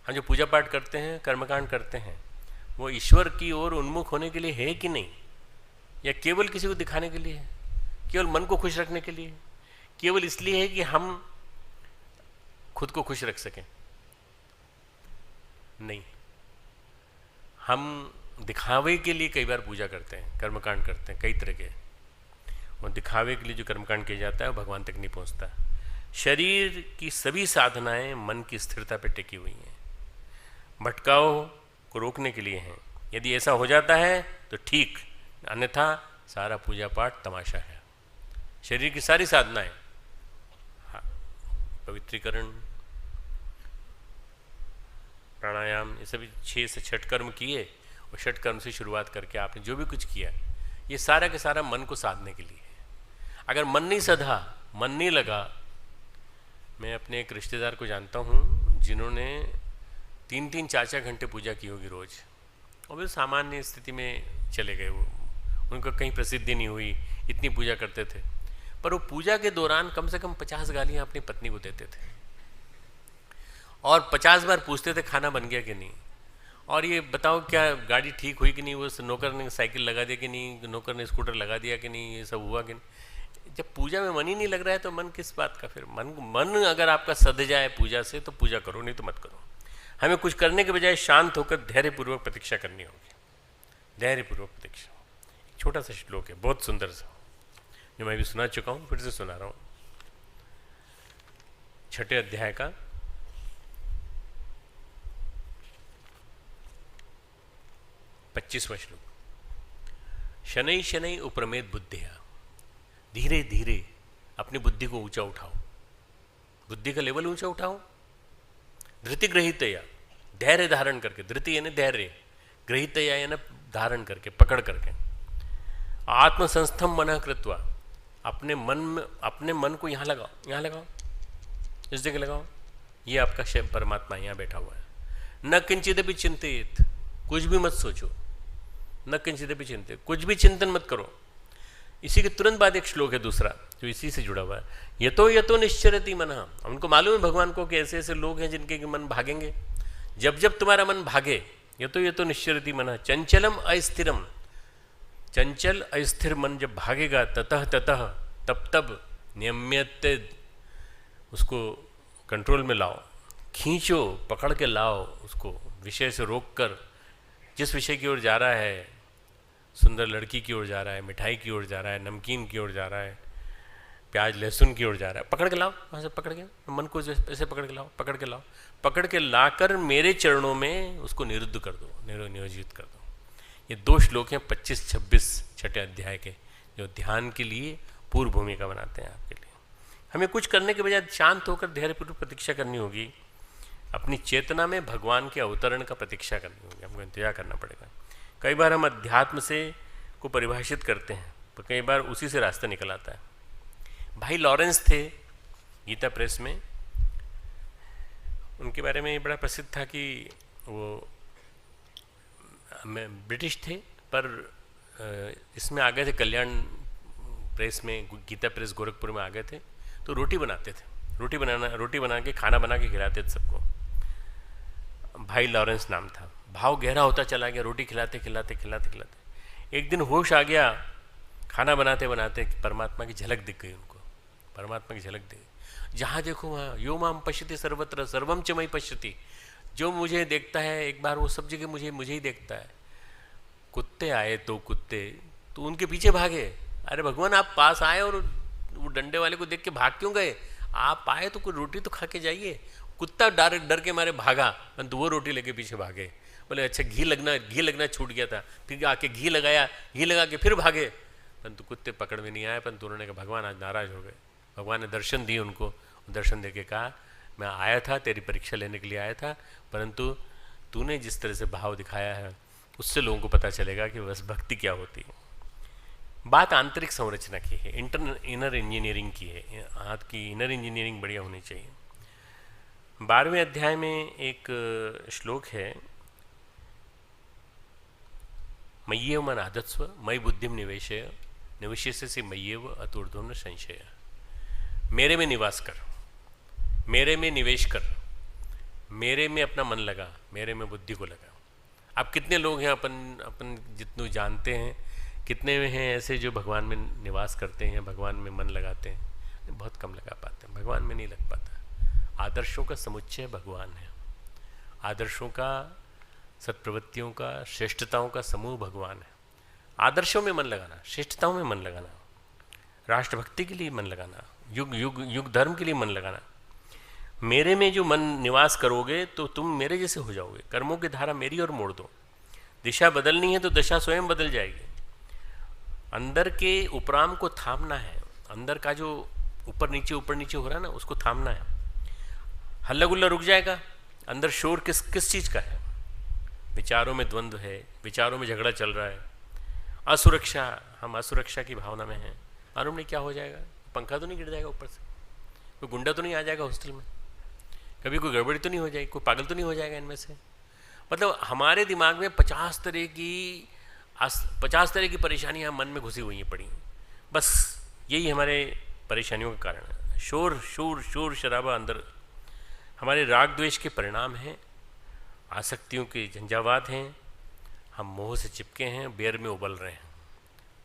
हम जो पूजा पाठ करते हैं, कर्मकांड करते हैं, वो ईश्वर की ओर उन्मुख होने के लिए है कि नहीं? या केवल किसी को दिखाने के लिए है, केवल मन को खुश रखने के लिए, केवल इसलिए है कि हम खुद को खुश रख सकें? नहीं, हम दिखावे के लिए कई बार पूजा करते हैं, कर्मकांड करते हैं कई तरह के, और दिखावे के लिए जो कर्मकांड किया जाता है वो भगवान तक नहीं पहुंचता। शरीर की सभी साधनाएं मन की स्थिरता पर टिकी हुई हैं, भटकाव को रोकने के लिए हैं। यदि ऐसा हो जाता है तो ठीक, अन्यथा सारा पूजा पाठ तमाशा है। शरीर की सारी साधनाएं, हाँ, पवित्रीकरण, प्राणायाम, ये सभी 6 से 6 कर्म किए, और 6 कर्म से शुरुआत करके आपने जो भी कुछ किया, ये सारा के सारा मन को साधने के लिए है। अगर मन नहीं सधा, मन नहीं लगा। मैं अपने एक रिश्तेदार को जानता हूँ जिन्होंने 3-3, 4-4 घंटे पूजा की होगी रोज़, और वे सामान्य स्थिति में चले गए। वो उनको कहीं प्रसिद्धि नहीं हुई, इतनी पूजा करते थे, पर वो पूजा के दौरान कम से कम 50 गालियाँ अपनी पत्नी को देते थे, और 50 बार पूछते थे खाना बन गया कि नहीं, और ये बताओ क्या गाड़ी ठीक हुई कि नहीं, वो नौकर ने साइकिल लगा दिया कि नहीं, नौकर ने स्कूटर लगा दिया कि नहीं, ये सब हुआ कि नहीं। जब पूजा में मन ही नहीं लग रहा है तो मन किस बात का? फिर मन अगर आपका सध जाए पूजा से तो पूजा करो, नहीं तो मत करो। हमें कुछ करने के बजाय शांत होकर धैर्यपूर्वक प्रतीक्षा करनी होगी, धैर्यपूर्वक प्रतीक्षा। एक छोटा सा श्लोक है, बहुत सुंदर सा, जो मैं भी सुना चुका हूँ, फिर से सुना रहा हूँ। 6ठे अध्याय का 25वां श्लोक। शनै शनै उपरमेत बुद्धिया, धीरे धीरे अपनी बुद्धि को ऊंचा उठाओ, बुद्धि का लेवल ऊंचा उठाओ। धृति ग्रहीतया, धैर्य धारण करके, धृति यानी धैर्य, ग्रहीतया यानी धारण करके, पकड़ करके। आत्मसंस्थम मनः कृत्वा, अपने मन को यहाँ लगाओ, यहाँ लगाओ, इस जगह लगाओ। ये आपका शिव परमात्मा यहाँ बैठा हुआ है। न किंचित भी चिंतित, कुछ भी मत सोचो, न किंचित भी चिंतित, कुछ भी चिंतन मत करो। इसी के तुरंत बाद एक श्लोक है दूसरा जो इसी से जुड़ा हुआ है, यतो निश्चरति मनः। उनको मालूम है भगवान को कि ऐसे ऐसे लोग हैं जिनके मन भागेंगे। जब जब तुम्हारा मन भागे, यतो निश्चरति मनः चंचलम अस्थिरम, चंचल अस्थिर मन जब भागेगा, ततः ततः तब तब नियम्यत, उसको कंट्रोल में लाओ, खींचो, पकड़ के लाओ उसको, विषय से रोककर जिस विषय की ओर जा रहा है, सुंदर लड़की की ओर जा रहा है, मिठाई की ओर जा रहा है, नमकीन की ओर जा रहा है, प्याज लहसुन की ओर जा रहा है, पकड़ के लाओ, वहाँ से पकड़ के मन को ऐसे पकड़ के लाओ, पकड़ के लाओ, पकड़ के लाकर मेरे चरणों में उसको निरुद्ध कर दो, नियोजित कर दो। ये 2 श्लोक हैं 25-26 छठे अध्याय के, जो ध्यान के लिए पूर्व भूमिका बनाते हैं आपके लिए। हमें कुछ करने के बजाय शांत होकर धैर्यपूर्वक प्रतीक्षा करनी होगी, अपनी चेतना में भगवान के अवतरण का प्रतीक्षा करनी होगी, हमको इंतजार करना पड़ेगा। कई बार हम अध्यात्म से को परिभाषित करते हैं, तो कई बार उसी से रास्ता निकल आता है। भाई लॉरेंस थे गीता प्रेस में, उनके बारे में बड़ा प्रसिद्ध था कि वो ब्रिटिश थे, पर इसमें आ गए थे कल्याण प्रेस में, गीता प्रेस गोरखपुर में आ गए थे, तो रोटी बनाते थे, रोटी बना के खाना बना के खिलाते थे सबको। भाई लॉरेंस नाम था। भाव गहरा होता चला गया, रोटी खिलाते खिलाते खिलाते खिलाते एक दिन होश आ गया, खाना बनाते बनाते परमात्मा की झलक दिख गई उनको, परमात्मा की झलक दिख गई। जहाँ देखो वहाँ यो माम पश्यति सर्वत्र सर्वम च मयि पश्यति, जो मुझे देखता है एक बार वो सब जगह मुझे ही देखता है। कुत्ते आए तो कुत्ते तो उनके पीछे भागे, अरे भगवान आप पास आए और वो डंडे वाले को देख के भाग क्यों गए? आप आए तो कोई रोटी तो खा के जाइए। कुत्ता डर के मारे भागा, परंतु वो रोटी लेके पीछे भागे। बोले अच्छा घी लगना छूट गया था, फिर आके घी लगाया, घी लगा के फिर भागे, परंतु कुत्ते पकड़ में नहीं आए। परंतु उन्होंने कहा भगवान आज नाराज हो गए। भगवान ने दर्शन दिए उनको, दर्शन दे के कहा मैं आया था तेरी परीक्षा लेने के लिए आया था, परंतु तूने जिस तरह से भाव दिखाया है उससे लोगों को पता चलेगा कि बस भक्ति क्या होती है। बात आंतरिक संरचना की है, इनर इंजीनियरिंग की है, हाथ की इनर इंजीनियरिंग बढ़िया होनी चाहिए। 12वें अध्याय में एक श्लोक है, मय्येव मन आधत्स्व मयि बुद्धिम निवेशय निवेशयसि मय्येव अतुर्ध्वं न संशय। मेरे में निवास कर, मेरे में निवेश कर, मेरे में अपना मन लगा, मेरे में बुद्धि को लगा। आप कितने लोग हैं अपन जितने जानते हैं, कितने में हैं ऐसे जो भगवान में निवास करते हैं, भगवान में मन लगाते हैं? बहुत कम लगा पाते हैं, भगवान में नहीं लग पाता। आदर्शों का समुच्चय भगवान है, आदर्शों का, सत्प्रवृत्तियों का, श्रेष्ठताओं का समूह भगवान है। आदर्शों में मन लगाना, श्रेष्ठताओं में मन लगाना, राष्ट्रभक्ति के लिए मन लगाना, युग धर्म के लिए मन लगाना। मेरे में जो मन निवास करोगे तो तुम मेरे जैसे हो जाओगे। कर्मों की धारा मेरी ओर मोड़ दो। दिशा बदलनी है तो दशा स्वयं बदल जाएगी। अंदर के उपराम को थामना है, अंदर का जो ऊपर नीचे हो रहा है ना, उसको थामना है। हल्ला गुल्ला रुक जाएगा। अंदर शोर किस चीज़ का है? विचारों में द्वंद्व है, विचारों में झगड़ा चल रहा है, असुरक्षा, हम असुरक्षा की भावना में हैं। मालूम नहीं क्या हो जाएगा, पंखा तो नहीं गिर जाएगा ऊपर से, कोई गुंडा तो नहीं आ जाएगा हॉस्टल में, कभी कोई गड़बड़ी तो नहीं हो जाएगी, कोई पागल तो नहीं हो जाएगा इनमें से। मतलब हमारे दिमाग में 50 तरह की परेशानियाँ मन में घुसी हुई हैं पड़ी। बस यही हमारे परेशानियों का कारण है। शोर शराबा अंदर हमारे राग द्वेष के परिणाम हैं, आसक्तियों के झंझावात हैं। हम मोह से चिपके हैं, बेर में उबल रहे हैं,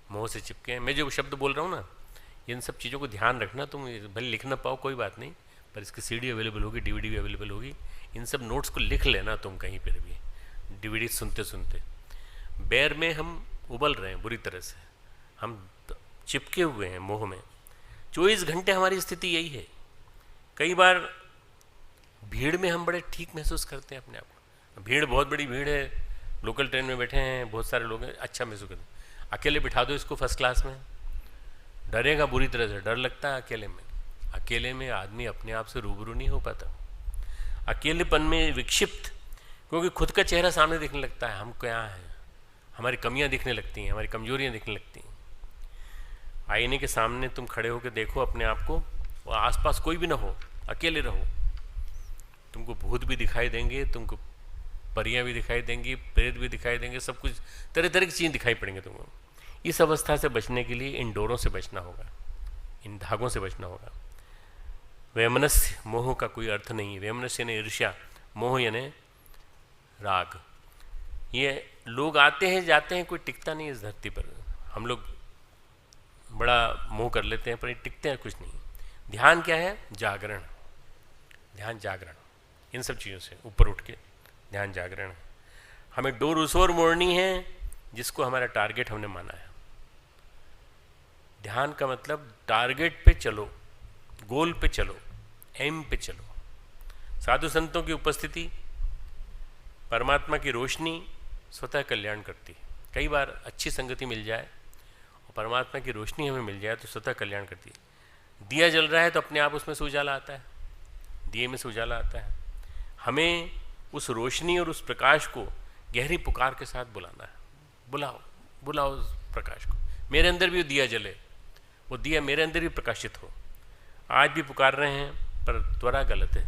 मोह से चिपके हैं। मैं जो शब्द बोल रहा हूँ ना, इन सब चीज़ों को ध्यान रखना। तुम भले लिख ना पाओ कोई बात नहीं, पर इसकी CD अवेलेबल होगी, DVD भी अवेलेबल होगी। इन सब नोट्स को लिख लेना तुम कहीं पर भी, DVD सुनते सुनते। बैर में हम उबल रहे हैं बुरी तरह से, हम चिपके हुए हैं मोह में। 24 घंटे हमारी स्थिति यही है। कई बार भीड़ में हम बड़े ठीक महसूस करते हैं अपने आप को। भीड़, बहुत बड़ी भीड़ है, लोकल ट्रेन में बैठे हैं, बहुत सारे लोग हैं, अच्छा महसूस करते हैं। अकेले बिठा दो इसको फर्स्ट क्लास में, डरेगा बुरी तरह से, डर लगता है अकेले में। अकेले में आदमी अपने आप से रूबरू नहीं हो पाता। अकेलेपन में विक्षिप्त, क्योंकि खुद का चेहरा सामने दिखने लगता है, हम क्या हैं, हमारी कमियां दिखने लगती हैं, हमारी कमजोरियां दिखने लगती हैं। आईने के सामने तुम खड़े होकर देखो अपने आप को, और आसपास कोई भी ना हो, अकेले रहो, तुमको भूत भी दिखाई देंगे, तुमको परियां भी दिखाई देंगी, प्रेत भी दिखाई देंगे, सब कुछ तरह तरह की चीज़ें दिखाई पड़ेंगे तुमको। इस अवस्था से बचने के लिए इन डोरों से बचना होगा, इन धागों से बचना होगा। वैमनस्य, मोह का कोई अर्थ नहीं है। वैमनस्य यानी ईर्ष्या, मोह यानी राग। ये लोग आते हैं जाते हैं, कोई टिकता नहीं इस धरती पर। हम लोग बड़ा मोह कर लेते हैं पर ये टिकते हैं कुछ नहीं। ध्यान क्या है? जागरण। ध्यान जागरण, इन सब चीज़ों से ऊपर उठ के ध्यान जागरण है। हमें डोर उस ओर मोड़नी है जिसको हमारा टारगेट हमने माना है। ध्यान का मतलब टारगेट पे चलो, गोल पे चलो, एम पे चलो। साधु संतों की उपस्थिति, परमात्मा की रोशनी स्वतः कल्याण करती है। कई बार अच्छी संगति मिल जाए और परमात्मा की रोशनी हमें मिल जाए तो स्वतः कल्याण करती है। दिया जल रहा है तो अपने आप उसमें से उजाला आता है, दिए में से उजाला आता है। हमें उस रोशनी और उस प्रकाश को गहरी पुकार के साथ बुलाना है। बुलाओ, बुलाओ उस प्रकाश को। मेरे अंदर भी दिया जले, वो दिया मेरे अंदर भी प्रकाशित हो। आज भी पुकार रहे हैं पर त्वरा गलत है,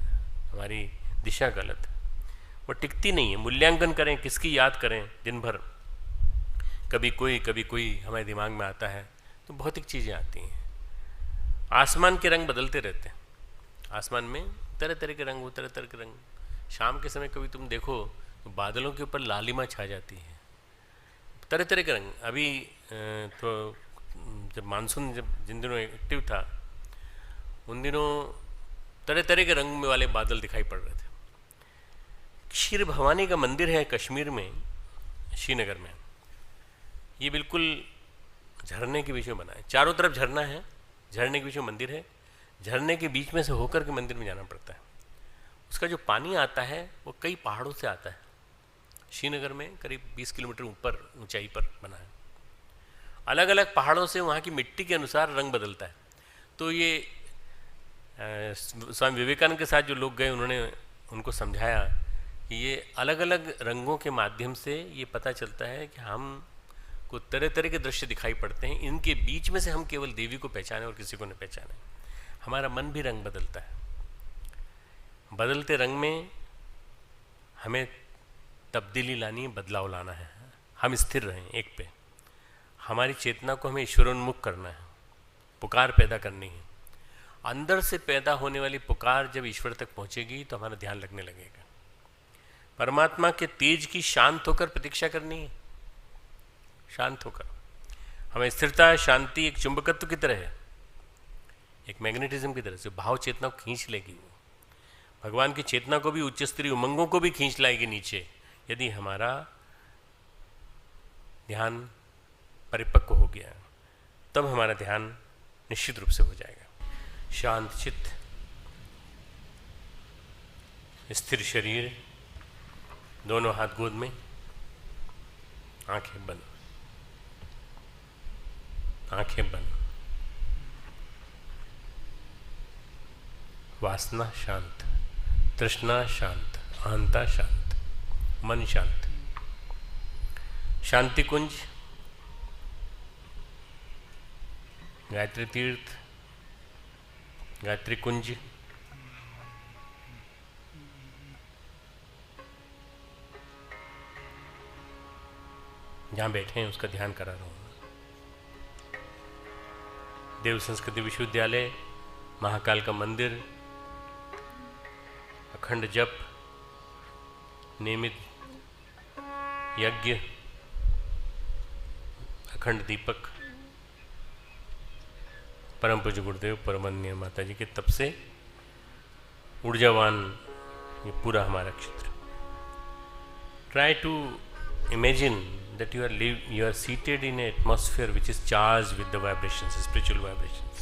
हमारी दिशा गलत है, वो टिकती नहीं है। मूल्यांकन करें, किसकी याद करें दिन भर? कभी कोई हमारे दिमाग में आता है तो भौतिक चीज़ें आती हैं। आसमान के रंग बदलते रहते हैं, आसमान में तरह तरह के रंग, वो तरह तरह के रंग। शाम के समय कभी तुम देखो तो बादलों के ऊपर लालिमा छा जाती है, तरह तरह के रंग। अभी तो जब मानसून जिन दिनों एक्टिव था उन दिनों तरह तरह के रंग में वाले बादल दिखाई पड़ रहे थे। क्षीर भवानी का मंदिर है कश्मीर में, श्रीनगर में। ये बिल्कुल झरने के बीच में बना है, चारों तरफ झरना है, झरने के बीच में मंदिर है। झरने के बीच में से होकर के मंदिर में जाना पड़ता है। उसका जो पानी आता है वो कई पहाड़ों से आता है। श्रीनगर में करीब 20 किलोमीटर ऊपर ऊंचाई पर बना है। अलग अलग पहाड़ों से वहाँ की मिट्टी के अनुसार रंग बदलता है। तो ये स्वामी विवेकानंद के साथ जो लोग गए उन्होंने उनको समझाया कि ये अलग अलग रंगों के माध्यम से ये पता चलता है कि हम को तरह तरह के दृश्य दिखाई पड़ते हैं। इनके बीच में से हम केवल देवी को पहचाने और किसी को नहीं पहचाने। हमारा मन भी रंग बदलता है। बदलते रंग में हमें तब्दीली लानी है, बदलाव लाना है। हम स्थिर रहें एक पे। हमारी चेतना को हमें ईश्वरोन्मुख करना है, पुकार पैदा करनी है। अंदर से पैदा होने वाली पुकार जब ईश्वर तक पहुंचेगी तो हमारा ध्यान लगने लगेगा। परमात्मा के तेज की शांत होकर प्रतीक्षा करनी है, शांत होकर। हमें स्थिरता, शांति एक चुंबकत्व की तरह है, एक मैग्नेटिज्म की तरह से भाव चेतना को खींच लेगी। वो भगवान की चेतना को भी, उच्च स्तरीय उमंगों को भी खींच लाएगी नीचे, यदि हमारा ध्यान परिपक्व हो गया। तब हमारा ध्यान निश्चित रूप से हो जाएगा। शांत चित्त, स्थिर शरीर, दोनों हाथ गोद में, आंखें बंद, आंखें बंद। वासना शांत, तृष्णा शांत, अहंता शांत, मन शांत। शांति कुंज, गायत्री तीर्थ, गायत्री कुंज, जहाँ बैठे हैं उसका ध्यान करा रहा हूँ। देव संस्कृति विश्वविद्यालय, महाकाल का मंदिर, अखंड जप, नियमित यज्ञ, अखंड दीपक, परम पूज्य गुरुदेव परमानंद माता जी के तप से ऊर्जावान ये पूरा हमारा क्षेत्र। Try to imagine that you are seated in an atmosphere which is charged with the vibrations, spiritual vibrations.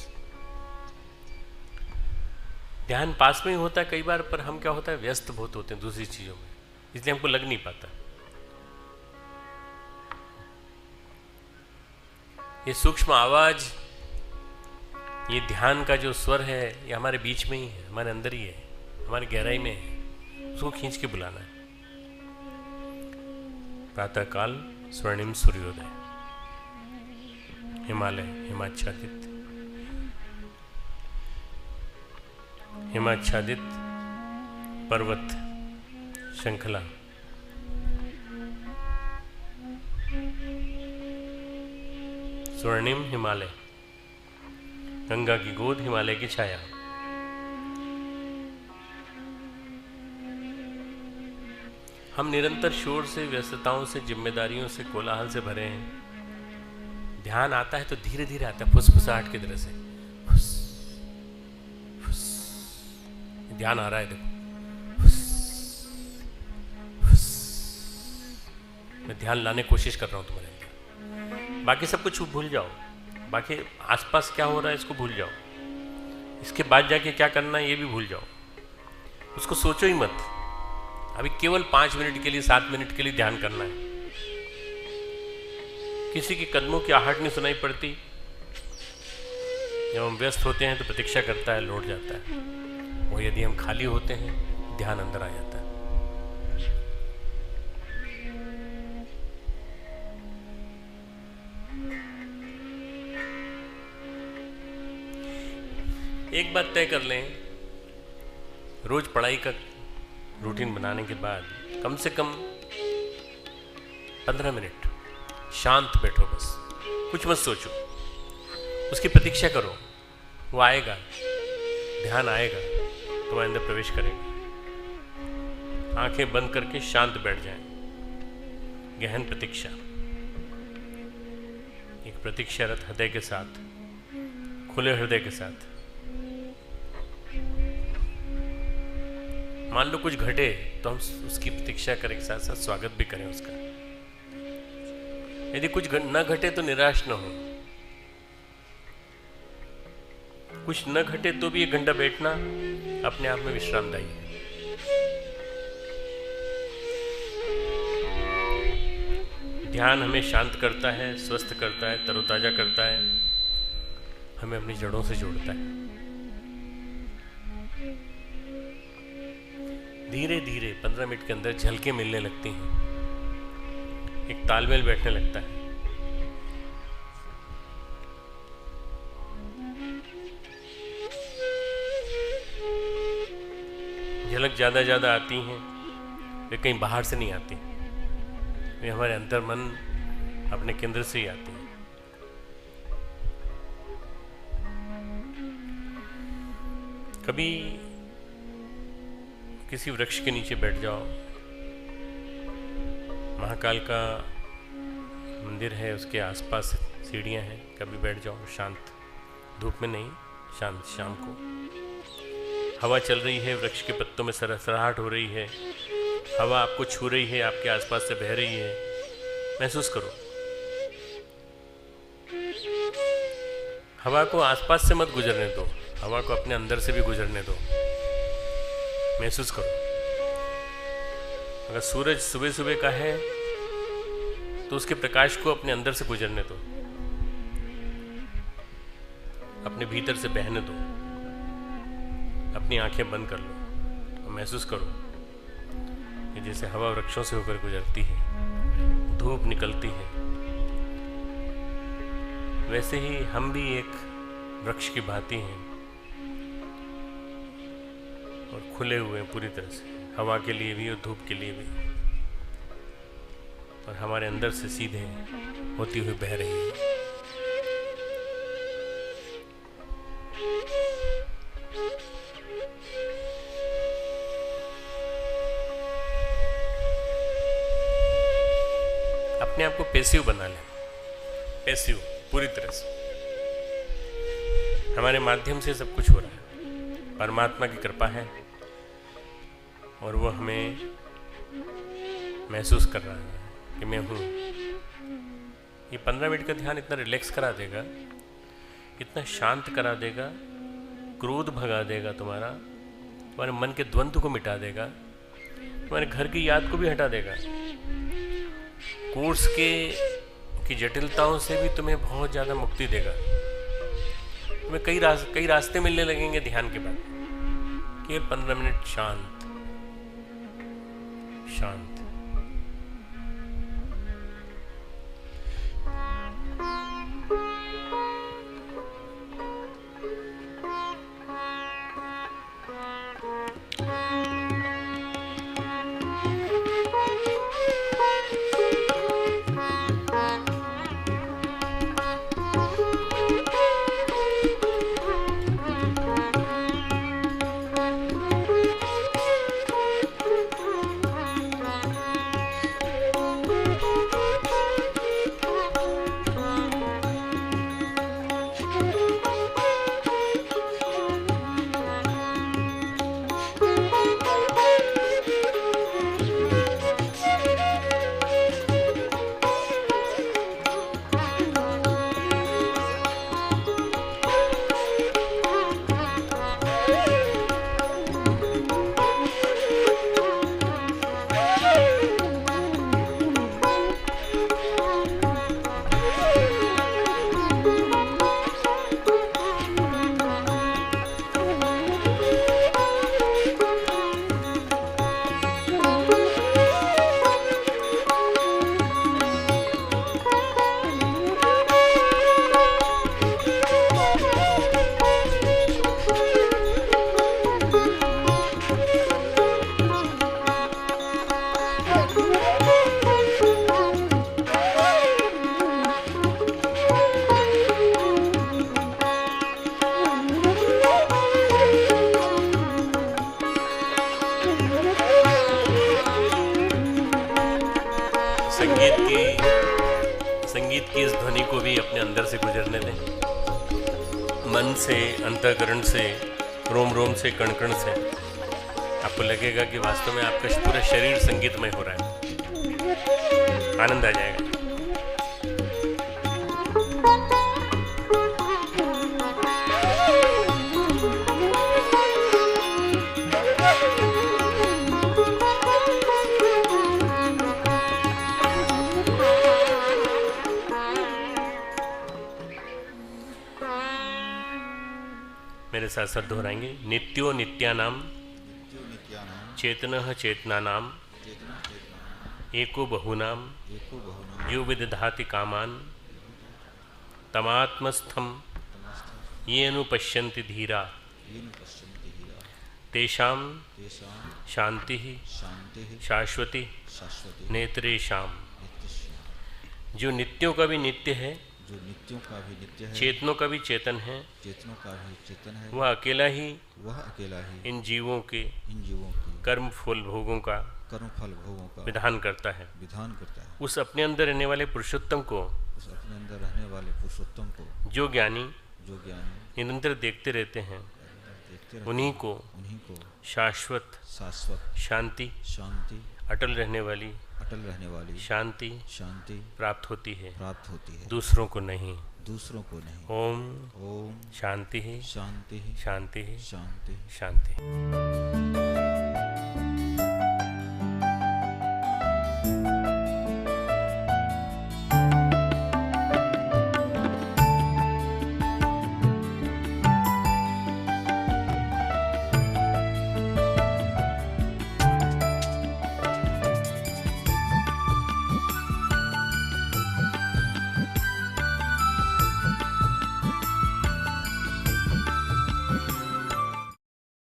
ध्यान पास में ही होता है कई बार, पर हम क्या होता है व्यस्त बहुत होते हैं दूसरी चीजों में, इसलिए हमको लग नहीं पाता। ये सूक्ष्म आवाज, ये ध्यान का जो स्वर है, ये हमारे बीच में ही है, हमारे अंदर ही है, हमारी गहराई में है। उसको खींच के बुलाना है। प्रातःकाल स्वर्णिम सूर्योदय, हिमालय, हिमाच्छादित, हिमाच्छादित पर्वत श्रृंखला, स्वर्णिम हिमालय, गंगा की गोद, हिमालय की छाया। हम निरंतर शोर से, व्यस्तताओं से, जिम्मेदारियों से, कोलाहल से भरे हैं। ध्यान आता है तो धीरे धीरे आता है, फुसफुसाहट की तरह से। फुस फुस, ध्यान आ रहा है, देखो। फुस फुस, मैं ध्यान लाने की कोशिश कर रहा हूं तुम्हारे अंदर। बाकी सब कुछ भूल जाओ, बाकी आसपास क्या हो रहा है इसको भूल जाओ, इसके बाद जाके क्या करना है ये भी भूल जाओ, उसको सोचो ही मत। अभी केवल 5 मिनट के लिए, 7 मिनट के लिए ध्यान करना है। किसी के कदमों की आहट नहीं सुनाई पड़ती। जब हम व्यस्त होते हैं तो प्रतीक्षा करता है, लौट जाता है। और यदि हम खाली होते हैं, ध्यान अंदर आ जाता है। एक बात तय कर लें, रोज पढ़ाई का रूटीन बनाने के बाद कम से कम 15 मिनट शांत बैठो, बस कुछ मत सोचो, उसकी प्रतीक्षा करो। वो आएगा, ध्यान आएगा, तुम्हारे अंदर प्रवेश करेगा। आंखें बंद करके शांत बैठ जाएं। गहन प्रतीक्षा, एक प्रतीक्षारत हृदय के साथ, खुले हृदय के साथ। मान लो कुछ घटे तो हम उसकी प्रतीक्षा करें के साथ साथ स्वागत भी करें उसका। यदि कुछ न घटे तो निराश न हो। कुछ न घटे तो भी 1 घंटा बैठना अपने आप में विश्रामदायी है। ध्यान हमें शांत करता है, स्वस्थ करता है, तरोताजा करता है, हमें अपनी जड़ों से जोड़ता है। धीरे धीरे 15 मिनट के अंदर झलकें मिलने लगती हैं, एक तालमेल बैठने लगता है। झलक ज़्यादा आती हैं, वे कहीं बाहर से नहीं आती, वे हमारे अंतर मन अपने केंद्र से ही आती हैं। कभी किसी वृक्ष के नीचे बैठ जाओ, महाकाल का मंदिर है, उसके आसपास सीढ़ियाँ हैं, कभी बैठ जाओ शांत, धूप में नहीं, शांत। शाम को हवा चल रही है, वृक्ष के पत्तों में सरसराहट हो रही है, हवा आपको छू रही है, आपके आसपास से बह रही है, महसूस करो। हवा को आसपास से मत गुजरने दो, हवा को अपने अंदर से भी गुजरने दो, महसूस करो। अगर सूरज सुबह सुबह का है तो उसके प्रकाश को अपने अंदर से गुजरने दो, अपने भीतर से बहने दो। अपनी आंखें बंद कर लो और महसूस करो कि जैसे हवा वृक्षों से होकर गुजरती है, धूप निकलती है, वैसे ही हम भी एक वृक्ष की भांति हैं और खुले हुए हैं पूरी तरह से, हवा के लिए भी और धूप के लिए भी, और हमारे अंदर से सीधे होती हुई बह रही है। अपने आप को पैसिव बना लें, पैसिव पूरी तरह से। हमारे माध्यम से सब कुछ हो रहा है, परमात्मा की कृपा है और वो हमें महसूस कर रहा है कि मैं हूँ। ये 15 मिनट का ध्यान इतना रिलैक्स करा देगा, इतना शांत करा देगा, क्रोध भगा देगा तुम्हारे मन के द्वंद्व को मिटा देगा, तुम्हारे घर की याद को भी हटा देगा, कोर्स की जटिलताओं से भी तुम्हें बहुत ज़्यादा मुक्ति देगा। तुम्हें कई रास्ते मिलने लगेंगे ध्यान के बाद। केवल 15 मिनट शांत शांत। संगीत की इस ध्वनि को भी अपने अंदर से गुजरने दें, मन से, अंतःकरण से, रोम रोम से, कण कण से। आपको लगेगा कि वास्तव में आपका पूरा शरीर संगीतमय हो रहा है, आनंद आ जाएगा। मेरे साथ साथ दोहराएंगे। नित्यो नित्यानाम चेतनः चेतनानाम एको बहुनाम यो विदधाति कामान तमात्मस्थम येनु पश्यन्ति धीरा तेषाम शांति शाश्वती नेत्रेषाम। जो नित्यों का भी नित्य है, जो नित्यों का भी नित्य है, चेतनों का भी चेतन है, चेतनों का भी चेतन है, वह अकेला ही इन जीवों की कर्म फल भोगों का विधान करता है। उस अपने अंदर रहने वाले पुरुषोत्तम को, जो ज्ञानी निरंतर देखते रहते हैं, उन्हीं को शाश्वत शांति अटल रहने वाली शांति प्राप्त होती है, दूसरों को नहीं। ओम शांति शांति शांति शांति।